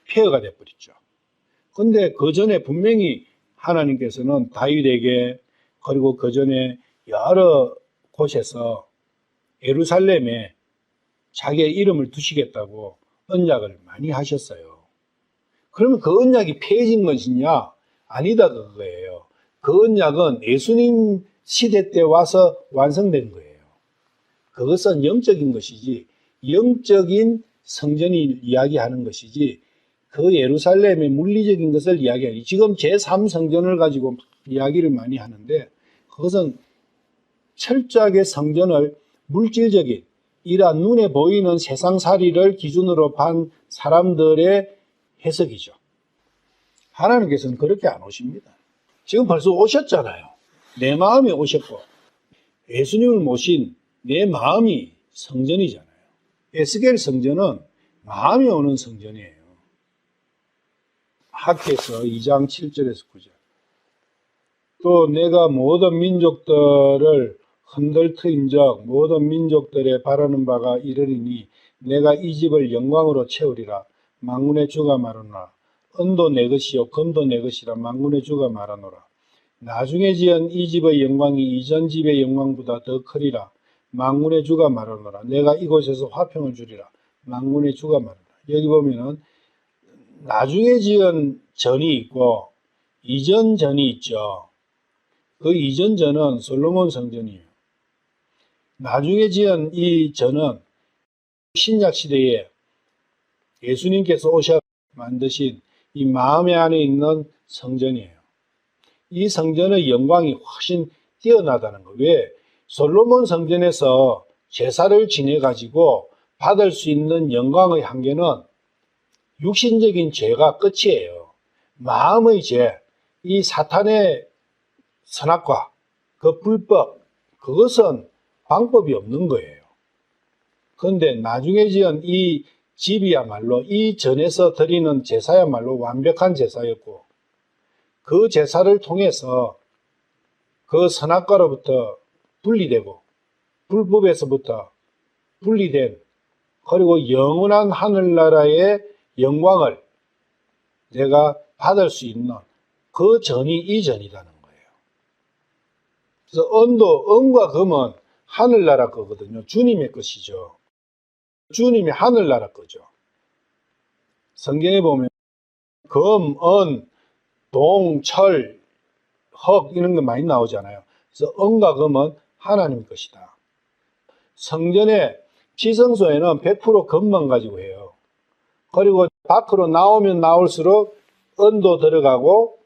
폐허가 되어 버렸죠. 그런데 그 전에 분명히 하나님께서는 다윗에게, 그리고 그 전에 여러 곳에서 예루살렘에 자기의 이름을 두시겠다고 언약을 많이 하셨어요. 그러면 그 언약이 폐해진 것이냐? 아니다, 그거예요. 그 언약은 예수님 시대 때 와서 완성된 거예요. 그것은 영적인 것이지, 영적인 성전이 이야기하는 것이지, 그 예루살렘의 물리적인 것을 이야기하니, 지금 제3성전을 가지고 이야기를 많이 하는데, 그것은 철저하게 성전을 물질적인, 이러한 눈에 보이는 세상살이를 기준으로 반 사람들의 해석이죠. 하나님께서는 그렇게 안 오십니다. 지금 벌써 오셨잖아요. 내 마음에 오셨고, 예수님을 모신 내 마음이 성전이잖아요. 에스겔 성전은 마음이 오는 성전이에요. 학개서 2장 7절에서 9절. 또 내가 모든 민족들을 흔들트인적 모든 민족들의 바라는 바가 이르리니 내가 이 집을 영광으로 채우리라. 만군의 주가 말하노라. 은도 내 것이요 금도 내 것이라. 만군의 주가 말하노라. 나중에 지은 이 집의 영광이 이전 집의 영광보다 더 크리라. 만군의 주가 말하노라. 내가 이곳에서 화평을 주리라. 만군의 주가 말하노라. 여기 보면은 나중에 지은 전이 있고 이전 전이 있죠. 그 이전 전은 솔로몬 성전이에요. 나중에 지은 이 전은 신약 시대에 예수님께서 오셔 만드신 이 마음의 안에 있는 성전이에요. 이 성전의 영광이 훨씬 뛰어나다는 거예요. 왜? 솔로몬 성전에서 제사를 지내 가지고 받을 수 있는 영광의 한계는 육신적인 죄가 끝이에요. 마음의 죄, 이 사탄의 선악과 그 불법, 그것은 방법이 없는 거예요. 그런데 나중에 지은 이 집이야말로 이 전에서 드리는 제사야말로 완벽한 제사였고 그 제사를 통해서 그 선악과로부터 분리되고 불법에서부터 분리된 그리고 영원한 하늘나라의 영광을 내가 받을 수 있는 그 전이 이 전이라는 거예요. 그래서 은과 금은 하늘나라 거거든요. 주님의 것이죠. 주님이 하늘나라 거죠. 성경에 보면 금, 은, 동, 철, 흙 이런 거 많이 나오잖아요. 그래서 은과 금은 하나님 것이다. 성전의 지성소에는 100% 금만 가지고 해요. 그리고 밖으로 나오면 나올수록 은도 들어가고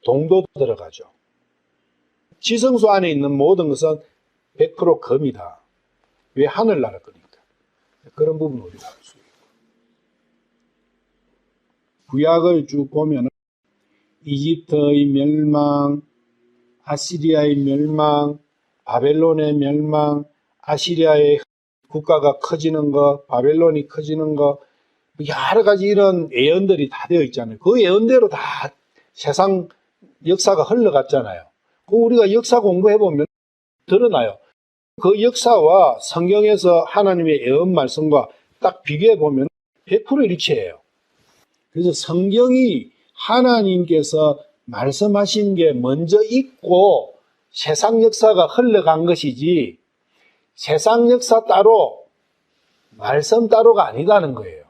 동도 들어가죠. 지성소 안에 있는 모든 것은 100% 금이다. 왜? 하늘나라 거니까. 그런 부분 우리가 알 수 있고. 구약을 쭉 보면 이집트의 멸망, 아시리아의 멸망, 바벨론의 멸망, 아시리아의 국가가 커지는 것, 바벨론이 커지는 것, 여러 가지 이런 예언들이 다 되어 있잖아요. 그 예언대로 다 세상 역사가 흘러갔잖아요. 우리가 역사 공부해보면 드러나요. 그 역사와 성경에서 하나님의 예언 말씀과 딱 비교해보면 100% 일치해요. 그래서 성경이 하나님께서 말씀하신 게 먼저 있고 세상 역사가 흘러간 것이지 세상 역사 따로 말씀 따로가 아니다는 거예요.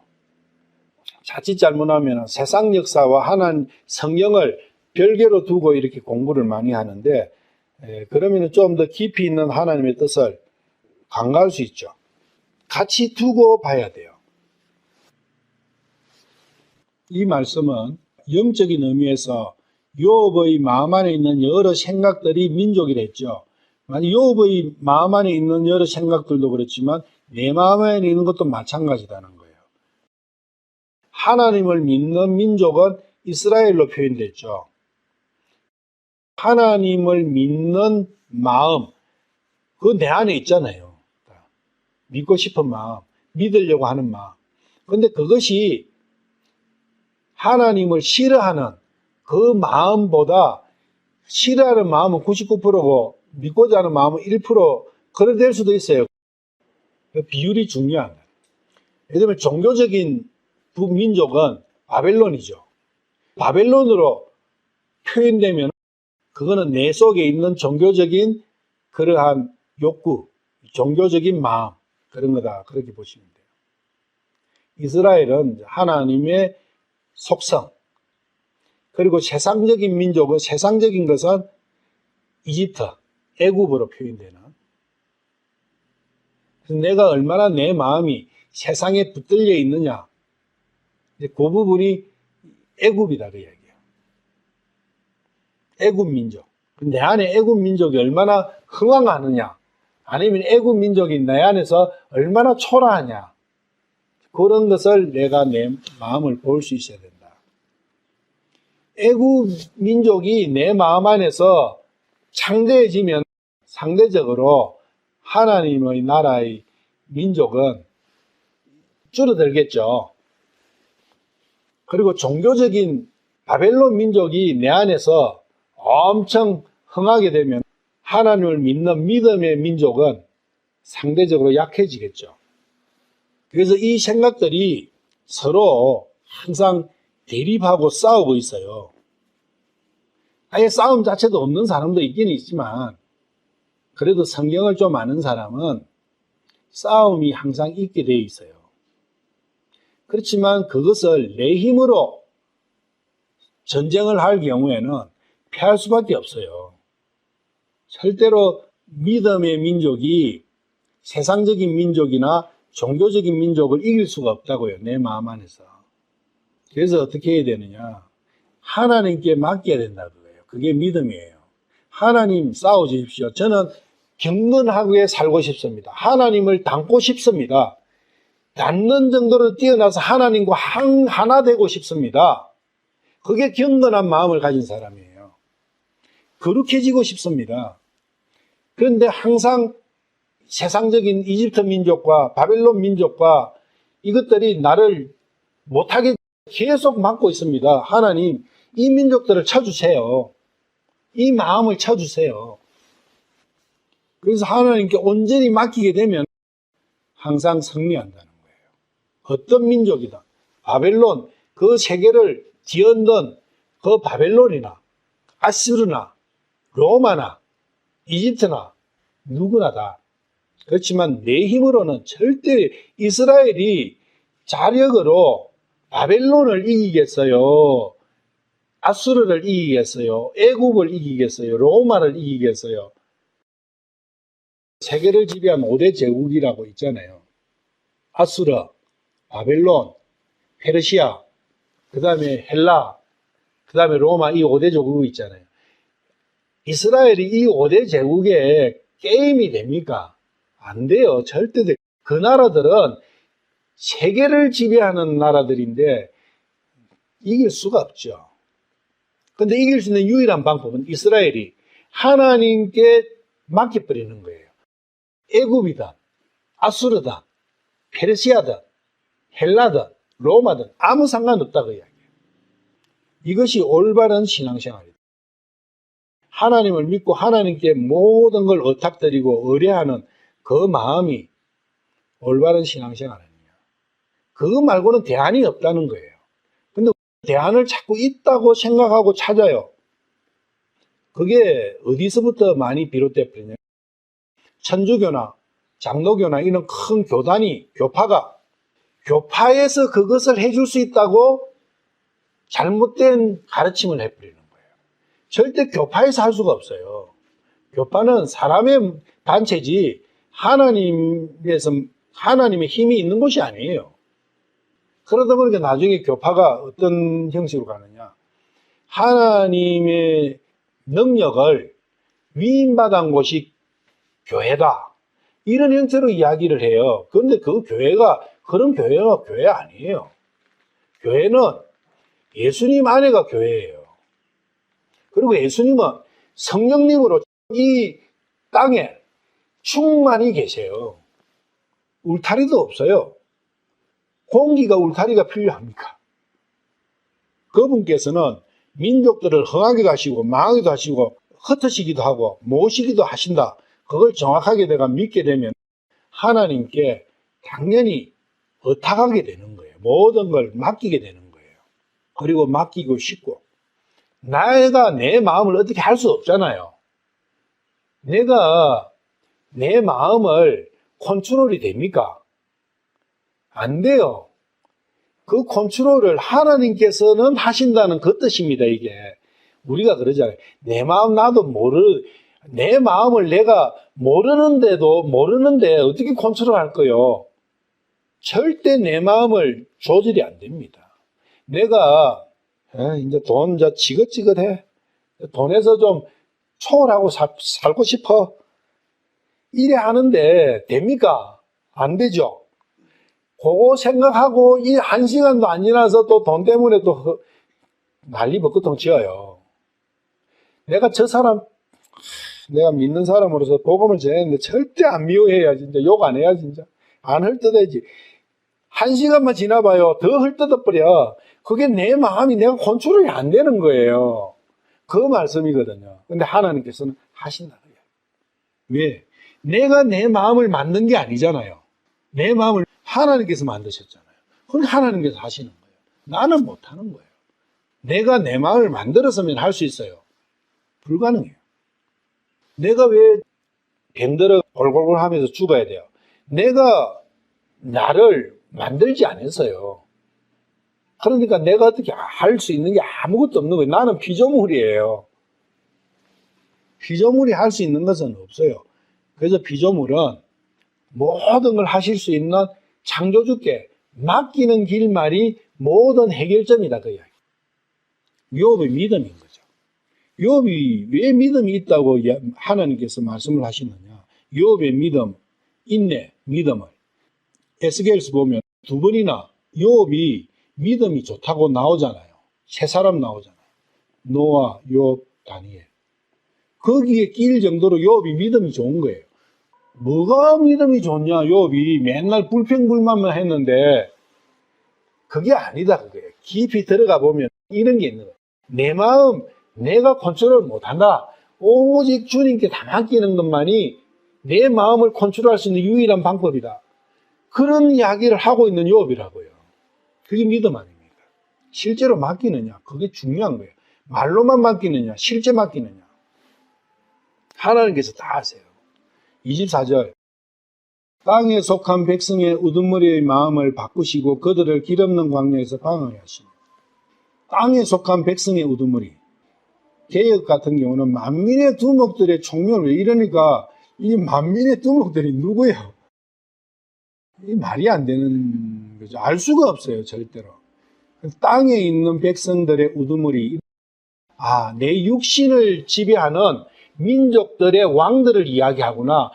자칫 잘못하면 세상 역사와 하나님 성경을 별개로 두고 이렇게 공부를 많이 하는데 그러면 좀 더 깊이 있는 하나님의 뜻을 간과할 수 있죠. 같이 두고 봐야 돼요. 이 말씀은 영적인 의미에서 요업의 마음 안에 있는 여러 생각들이 민족이라 했죠. 요업의 마음 안에 있는 여러 생각들도 그렇지만 내 마음 안에 있는 것도 마찬가지다는 거예요. 하나님을 믿는 민족은 이스라엘로 표현됐죠. 하나님을 믿는 마음, 그거 내 안에 있잖아요. 믿고 싶은 마음, 믿으려고 하는 마음. 그런데 그것이 하나님을 싫어하는 그 마음보다 싫어하는 마음은 99%고 믿고자 하는 마음은 1% 그래 될 수도 있어요. 그 비율이 중요한 거예요. 예를 들면 종교적인 민족은 바벨론이죠. 바벨론으로 표현되면 그거는 내 속에 있는 종교적인 그러한 욕구, 종교적인 마음 그런 거다. 그렇게 보시면 돼요. 이스라엘은 하나님의 속성 그리고 세상적인 민족은 세상적인 것은 이집트, 애굽으로 표현되는 그래서 내가 얼마나 내 마음이 세상에 붙들려 있느냐 그 부분이 애굽이다 그 얘기예요. 애굽 민족. 내 안에 애굽 민족이 얼마나 흥황하느냐 아니면 애굽 민족이 내 안에서 얼마나 초라하냐 그런 것을 내가 내 마음을 볼 수 있어야 된다. 애굽 민족이 내 마음 안에서 창대해지면 상대적으로 하나님의 나라의 민족은 줄어들겠죠. 그리고 종교적인 바벨론 민족이 내 안에서 엄청 흥하게 되면 하나님을 믿는 믿음의 민족은 상대적으로 약해지겠죠. 그래서 이 생각들이 서로 항상 대립하고 싸우고 있어요. 아예 싸움 자체도 없는 사람도 있긴 있지만 그래도 성경을 좀 아는 사람은 싸움이 항상 있게 되어 있어요. 그렇지만 그것을 내 힘으로 전쟁을 할 경우에는 패할 수밖에 없어요. 절대로 믿음의 민족이 세상적인 민족이나 종교적인 민족을 이길 수가 없다고요. 내 마음 안에서. 그래서 어떻게 해야 되느냐. 하나님께 맡겨야 된다 그거예요. 그게 믿음이에요. 하나님 싸워 주십시오. 저는 경건하게 살고 싶습니다. 하나님을 닮고 싶습니다. 닮는 정도로 뛰어나서 하나님과 하나 되고 싶습니다. 그게 경건한 마음을 가진 사람이에요. 거룩해지고 싶습니다. 그런데 항상 세상적인 이집트 민족과 바벨론 민족과 이것들이 나를 못하게 계속 막고 있습니다. 하나님, 이 민족들을 쳐주세요. 이 마음을 쳐주세요. 그래서 하나님께 온전히 맡기게 되면 항상 승리한다는 거예요. 어떤 민족이든 바벨론, 그 세계를 뒤흔든 그 바벨론이나 아수르나 로마나 이집트나 누구나 다. 그렇지만 내 힘으로는 절대 이스라엘이 자력으로 바벨론을 이기겠어요? 아수르를 이기겠어요? 애굽을 이기겠어요? 로마를 이기겠어요? 세계를 지배한 5대 제국이라고 있잖아요. 아수르, 바벨론, 페르시아, 그 다음에 헬라, 그 다음에 로마, 이 5대 제국이 있잖아요. 이스라엘이 이 5대 제국에 게임이 됩니까? 안 돼요. 절대. 그 나라들은 세계를 지배하는 나라들인데 이길 수가 없죠. 근데 이길 수 있는 유일한 방법은 이스라엘이 하나님께 맡겨버리는 거예요. 애굽이든 아수르든 페르시아든 헬라든 로마든 아무 상관없다고 이야기해요. 이것이 올바른 신앙생활이다. 하나님을 믿고 하나님께 모든 걸 의탁드리고 의뢰하는 그 마음이 올바른 신앙생활 아니냐. 그거 말고는 대안이 없다는 거예요. 근데 대안을 자꾸 있다고 생각하고 찾아요. 그게 어디서부터 많이 비롯돼 버리냐. 천주교나 장로교나 이런 큰 교단이 교파에서 그것을 해줄 수 있다고 잘못된 가르침을 해버리는 거예요. 절대 교파에서 할 수가 없어요. 교파는 사람의 단체지 하나님의 힘이 있는 곳이 아니에요. 그러다 보니까 나중에 교파가 어떤 형식으로 가느냐. 하나님의 능력을 위임받은 곳이 교회다. 이런 형태로 이야기를 해요. 그런데 그 교회가, 그런 교회가 교회 아니에요. 교회는 예수님 안에가 교회예요. 그리고 예수님은 성령님으로 이 땅에 충만히 계세요. 울타리도 없어요. 공기가 울타리가 필요합니까? 그분께서는 민족들을 흥하게 하시고 망하기도 하시고 흩으시기도 하고 모시기도 하신다. 그걸 정확하게 내가 믿게 되면 하나님께 당연히 의탁하게 되는 거예요. 모든 걸 맡기게 되는 거예요. 그리고 맡기고 싶고 내가 내 마음을 어떻게 할 수 없잖아요. 내가 내 마음을 컨트롤이 됩니까? 안 돼요. 그 컨트롤을 하나님께서는 하신다는 그 뜻입니다, 이게. 우리가 그러잖아요. 내 마음을 내가 모르는데 어떻게 컨트롤할 거요? 절대 내 마음을 조절이 안 됩니다. 내가, 이제 돈 지긋지긋해. 돈에서 좀 초월하고 살고 싶어. 이래 하는데 됩니까? 안 되죠. 그거 생각하고 이 한 시간도 안 지나서 또 돈 때문에 또 난리 벗고통 지어요. 내가 내가 믿는 사람으로서 복음을 전했는데 절대 안 미워해야 진짜 욕 안 해야 진짜 안 헐뜯어야지. 한 시간만 지나봐요. 더 헐뜯어버려. 그게 내 마음이 내가 컨트롤이 안 되는 거예요. 그 말씀이거든요. 근데 하나님께서는 하신다고요. 왜? 내가 내 마음을 만든 게 아니잖아요. 내 마음을 하나님께서 만드셨잖아요. 그러니까 하나님께서 하시는 거예요. 나는 못하는 거예요. 내가 내 마음을 만들었으면 할 수 있어요. 불가능해요. 내가 왜 병들어 골골골 하면서 죽어야 돼요? 내가 나를 만들지 않았어요. 그러니까 내가 어떻게 할 수 있는 게 아무것도 없는 거예요. 나는 피조물이에요. 피조물이 할 수 있는 것은 없어요. 그래서 피조물은 모든 걸 하실 수 있는 창조주께 맡기는 길만이 모든 해결점이다. 그 이야기. 욥의 믿음인 거죠. 욥이 왜 믿음이 있다고 하나님께서 말씀을 하시느냐. 욥의 믿음, 인내, 믿음을 에스겔서 보면 두 번이나 욥이 믿음이 좋다고 나오잖아요. 세 사람 나오잖아요. 노아, 욥, 다니엘. 거기에 끼일 정도로 욥이 믿음이 좋은 거예요. 뭐가 믿음이 좋냐? 욥이 맨날 불평불만만 했는데 그게 아니다. 그게 깊이 들어가 보면 이런 게 있는 거예요. 내 마음 내가 컨트롤 못한다. 오직 주님께 다 맡기는 것만이 내 마음을 컨트롤할 수 있는 유일한 방법이다. 그런 이야기를 하고 있는 욥이라고요. 그게 믿음 아닙니까? 실제로 맡기느냐? 그게 중요한 거예요. 말로만 맡기느냐? 실제 맡기느냐? 하나님께서 다 하세요. 24절 땅에 속한 백성의 우두머리의 마음을 바꾸시고 그들을 길 없는 광야에서 방황하게 하십니다. 땅에 속한 백성의 우두머리. 개역 같은 경우는 만민의 두목들의 총명을 이러니까 이 만민의 두목들이 누구예요? 이 말이 안 되는 거죠. 알 수가 없어요. 절대로. 땅에 있는 백성들의 우두머리. 내 육신을 지배하는 민족들의 왕들을 이야기하구나.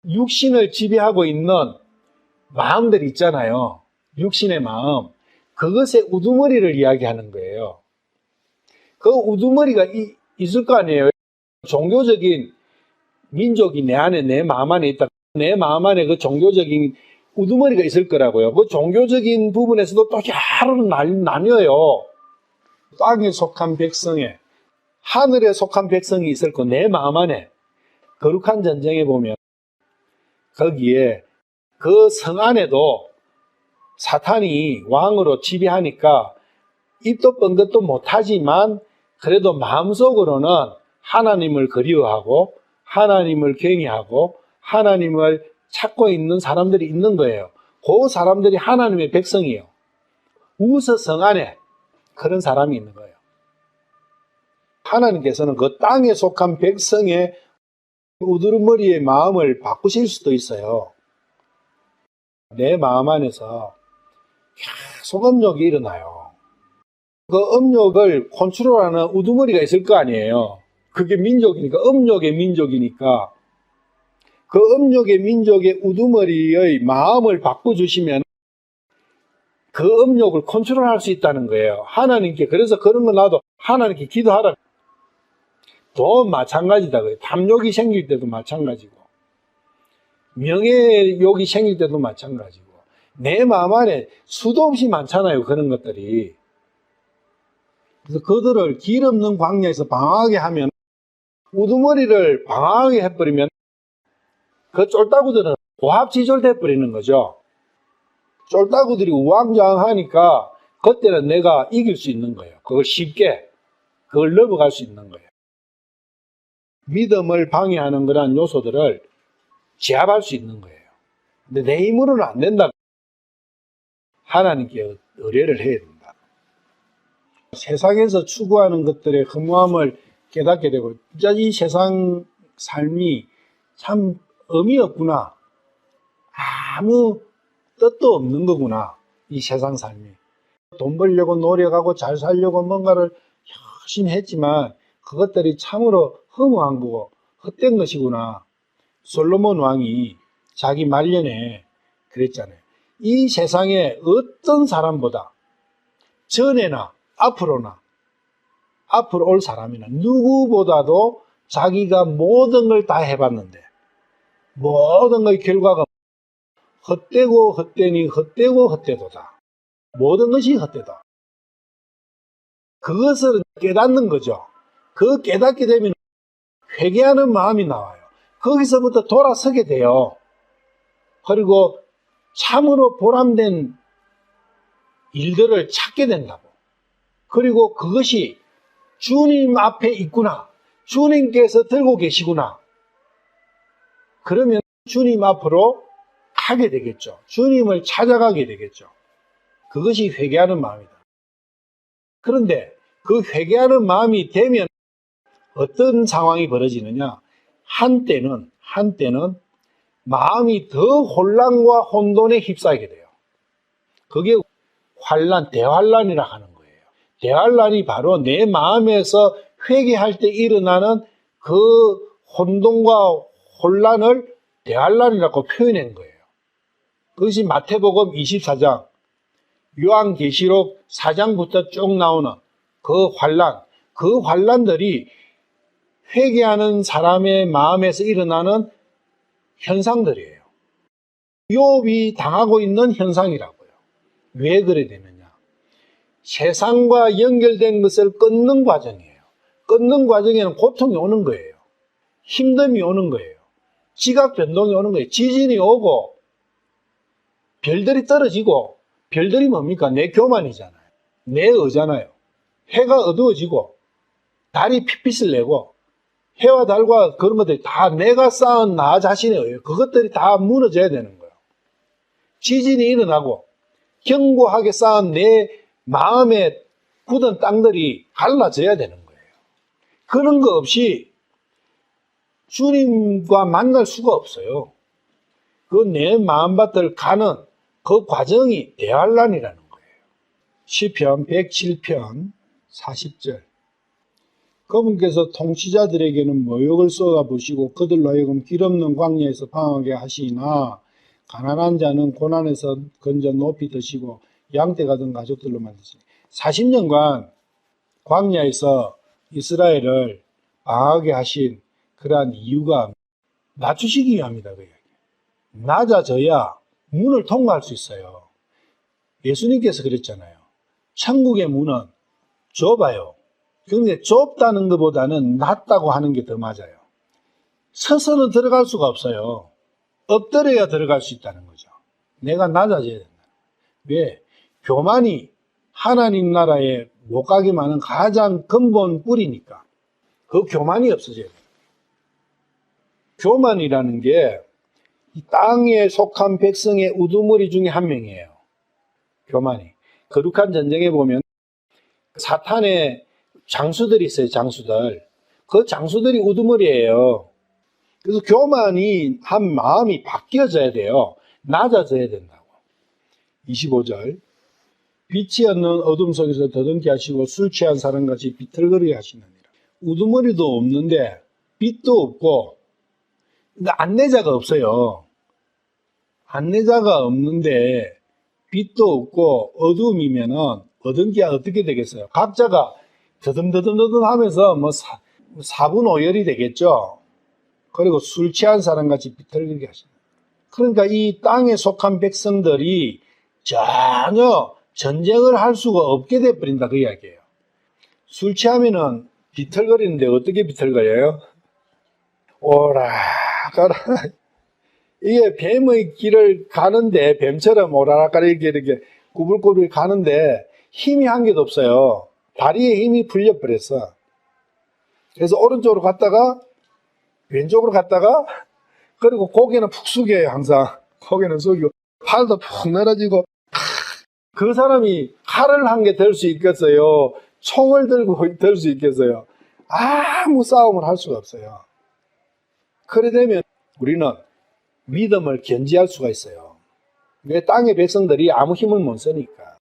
육신을 지배하고 있는 마음들 있잖아요. 육신의 마음. 그것의 우두머리를 이야기하는 거예요. 그 우두머리가 있을 거 아니에요. 종교적인 민족이 내 안에, 내 마음 안에 있다. 내 마음 안에 그 종교적인 우두머리가 있을 거라고요. 그 종교적인 부분에서도 또 여러 나뉘어요. 땅에 속한 백성에, 하늘에 속한 백성이 있을 거, 내 마음 안에. 거룩한 전쟁에 보면 거기에 그 성 안에도 사탄이 왕으로 지배하니까 입도 뻥긋도 못하지만 그래도 마음속으로는 하나님을 그리워하고 하나님을 경외하고 하나님을 찾고 있는 사람들이 있는 거예요. 그 사람들이 하나님의 백성이에요. 우서 성 안에 그런 사람이 있는 거예요. 하나님께서는 그 땅에 속한 백성의 우두머리의 마음을 바꾸실 수도 있어요. 내 마음 안에서 계속 업력이 일어나요. 그 업력을 컨트롤하는 우두머리가 있을 거 아니에요. 그게 민족이니까, 업력의 민족이니까 그 업력의 민족의 우두머리의 마음을 바꿔주시면 그 업력을 컨트롤할 수 있다는 거예요. 하나님께. 그래서 그런 거 나도 하나님께 기도하라. 또 마찬가지다. 탐욕이 생길 때도 마찬가지고 명예욕이 생길 때도 마찬가지고 내 마음 안에 수도 없이 많잖아요. 그런 것들이. 그래서 그들을 길 없는 광야에서 방황하게 하면 우두머리를 방황하게 해버리면 그 쫄따구들은 고합지졸돼 버리는 거죠. 쫄따구들이 우왕좌왕하니까 그때는 내가 이길 수 있는 거예요. 그걸 쉽게 그걸 넘어갈 수 있는 거예요. 믿음을 방해하는 그런 요소들을 제압할 수 있는 거예요. 근데 내 힘으로는 안 된다. 하나님께 의뢰를 해야 된다. 세상에서 추구하는 것들의 허무함을 깨닫게 되고 진짜 이 세상 삶이 참 의미 없구나. 아무 뜻도 없는 거구나. 이 세상 삶이. 돈 벌려고 노력하고 잘 살려고 뭔가를 열심히 했지만 그것들이 참으로 허무한 거고 헛된 것이구나. 솔로몬 왕이 자기 말년에 그랬잖아요. 이 세상에 어떤 사람보다 전에나 앞으로나 앞으로 올 사람이나 누구보다도 자기가 모든 걸 다 해봤는데 모든 것의 결과가 헛되고 헛되니 헛되고 헛되도다. 모든 것이 헛되다. 그것을 깨닫는 거죠. 그 깨닫게 되면 회개하는 마음이 나와요. 거기서부터 돌아서게 돼요. 그리고 참으로 보람된 일들을 찾게 된다고. 그리고 그것이 주님 앞에 있구나. 주님께서 들고 계시구나. 그러면 주님 앞으로 가게 되겠죠. 주님을 찾아가게 되겠죠. 그것이 회개하는 마음이다. 그런데 그 회개하는 마음이 되면 어떤 상황이 벌어지느냐? 한때는 마음이 더 혼란과 혼돈에 휩싸이게 돼요. 그게 대환란이라 하는 거예요. 대환란이 바로 내 마음에서 회개할 때 일어나는 그 혼돈과 혼란을 대환란이라고 표현한 거예요. 그것이 마태복음 24장, 요한계시록 4장부터 쭉 나오는 그 환란들이 회개하는 사람의 마음에서 일어나는 현상들이에요. 욥이 당하고 있는 현상이라고요. 왜 그래 되느냐? 세상과 연결된 것을 끊는 과정이에요. 끊는 과정에는 고통이 오는 거예요. 힘듦이 오는 거예요. 지각 변동이 오는 거예요. 지진이 오고 별들이 떨어지고, 별들이 뭡니까? 내 교만이잖아요. 내 의잖아요. 해가 어두워지고 달이 핏빛을 내고 해와 달과 그런 것들이 다 내가 쌓은 나 자신에 의해 그것들이 다 무너져야 되는 거예요. 지진이 일어나고 견고하게 쌓은 내 마음에 굳은 땅들이 갈라져야 되는 거예요. 그런 거 없이 주님과 만날 수가 없어요. 그 내 마음밭을 가는 그 과정이 대환란이라는 거예요. 시편 107편 40절. 그분께서 통치자들에게는 모욕을 쏟아부으시고 그들로 하여금 길 없는 광야에서 방황하게 하시나 가난한 자는 고난에서 건져 높이 드시고 양떼가 든 가족들로 만드시니 40년간 광야에서 이스라엘을 방황하게 하신 그러한 이유가 낮추시기 위함이다. 그 이야기. 낮아져야 문을 통과할 수 있어요. 예수님께서 그랬잖아요. 천국의 문은 좁아요. 그런데 좁다는 것보다는 낮다고 하는 게 더 맞아요. 서서는 들어갈 수가 없어요. 엎드려야 들어갈 수 있다는 거죠. 내가 낮아져야 된다. 왜? 교만이 하나님 나라에 못 가게 하는 가장 근본 뿌리니까. 그 교만이 없어져야 돼요. 교만이라는 게 이 땅에 속한 백성의 우두머리 중에 한 명이에요. 교만이. 거룩한 전쟁에 보면 사탄의 장수들이 있어요. 장수들. 그 장수들이 우두머리예요. 그래서 교만이 한 마음이 바뀌어져야 돼요. 낮아져야 된다고. 25절. 빛이 없는 어둠 속에서 더듬게 하시고 술 취한 사람같이 비틀거리게 하시느니라. 우두머리도 없는데 빛도 없고 안내자가 없어요. 안내자가 없는데 빛도 없고 어둠이면은 얻은 게 어떻게 되겠어요? 각자가 더듬더듬 하면서 뭐 사분오열이 되겠죠. 그리고 술 취한 사람같이 비틀거리게 하시는. 그러니까 이 땅에 속한 백성들이 전혀 전쟁을 할 수가 없게 돼버린다 그 이야기예요. 술 취하면은 비틀거리는데 어떻게 비틀거려요? 오락가락. 이게 뱀의 길을 가는데 뱀처럼 오락가락 이렇게 구불구불 가는데 힘이 한 개도 없어요. 다리에 힘이 풀려버렸어. 그래서 오른쪽으로 갔다가 왼쪽으로 갔다가 그리고 고개는 푹 숙여요. 항상 고개는 숙이고 팔도 푹 늘어지고. 그 사람이 칼을 한 개 들 수 있겠어요? 총을 들고 들 수 있겠어요? 아무 싸움을 할 수가 없어요. 그래 되면 우리는 믿음을 견지할 수가 있어요. 왜? 땅의 백성들이 아무 힘을 못 쓰니까.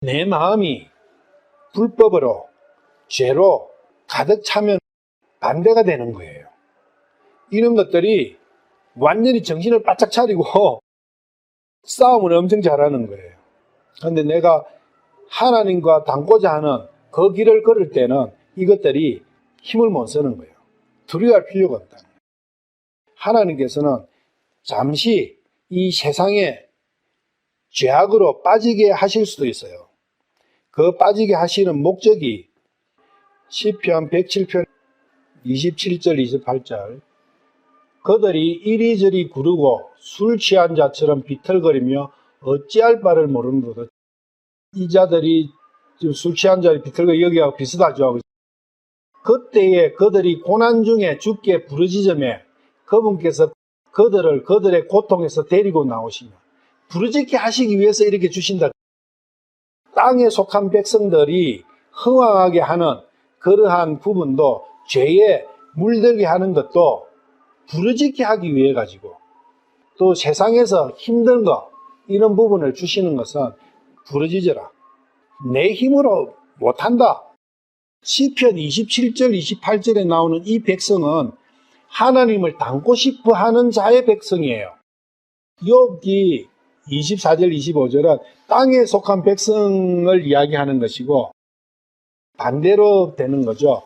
내 마음이 불법으로 죄로 가득 차면 반대가 되는 거예요. 이런 것들이 완전히 정신을 바짝 차리고 싸움을 엄청 잘하는 거예요. 그런데 내가 하나님과 닮고자 하는 그 길을 걸을 때는 이것들이 힘을 못 쓰는 거예요. 두려워할 필요가 없다. 하나님께서는 잠시 이 세상에 죄악으로 빠지게 하실 수도 있어요. 그 빠지게 하시는 목적이 시편 107편 27절 28절 그들이 이리저리 구르고 술 취한 자처럼 비틀거리며 어찌할 바를 모르는도다. 이 자들이 지금 술 취한 자리 비틀거리 여기하고 비슷하죠. 그때에 그들이 고난 중에 주께 부르짖으며 그분께서 그들을 그들의 고통에서 데리고 나오시며 부르짖게 하시기 위해서 이렇게 주신다. 땅에 속한 백성들이 흥황하게 하는 그러한 부분도 죄에 물들게 하는 것도 부르짖게 하기 위해 가지고 또 세상에서 힘든 거 이런 부분을 주시는 것은 부르짖어라. 내 힘으로 못한다. 시편 27절 28절에 나오는 이 백성은 하나님을 닮고 싶어 하는 자의 백성이에요. 여기 24절 25절은 땅에 속한 백성을 이야기하는 것이고 반대로 되는 거죠.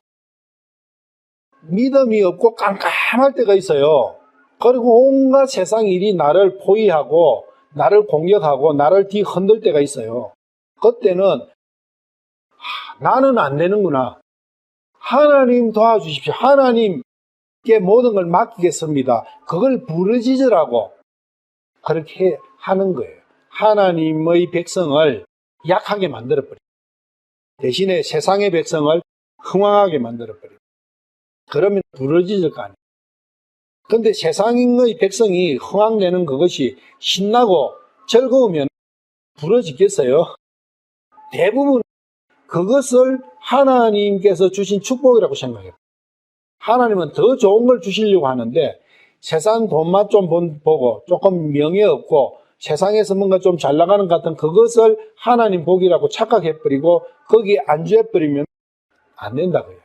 믿음이 없고 깜깜할 때가 있어요. 그리고 온갖 세상 일이 나를 포위하고 나를 공격하고 나를 뒤흔들 때가 있어요. 그때는 나는 안 되는구나. 하나님 도와주십시오. 하나님께 모든 걸 맡기겠습니다. 그걸 부르짖으라고 그렇게 하는 거예요. 하나님의 백성을 약하게 만들어버리고 대신에 세상의 백성을 흥황하게 만들어버리고 그러면 부르짖을 거 아니에요. 그런데 세상의 백성이 흥황되는 그것이 신나고 즐거우면 부르짖겠어요? 대부분 그것을 하나님께서 주신 축복이라고 생각해요. 하나님은 더 좋은 걸 주시려고 하는데 세상 돈맛 좀 보고 조금 명예 없고 세상에서 뭔가 좀 잘 나가는 것 같은 그것을 하나님 복이라고 착각해버리고 거기에 안주해버리면 안 된다고요.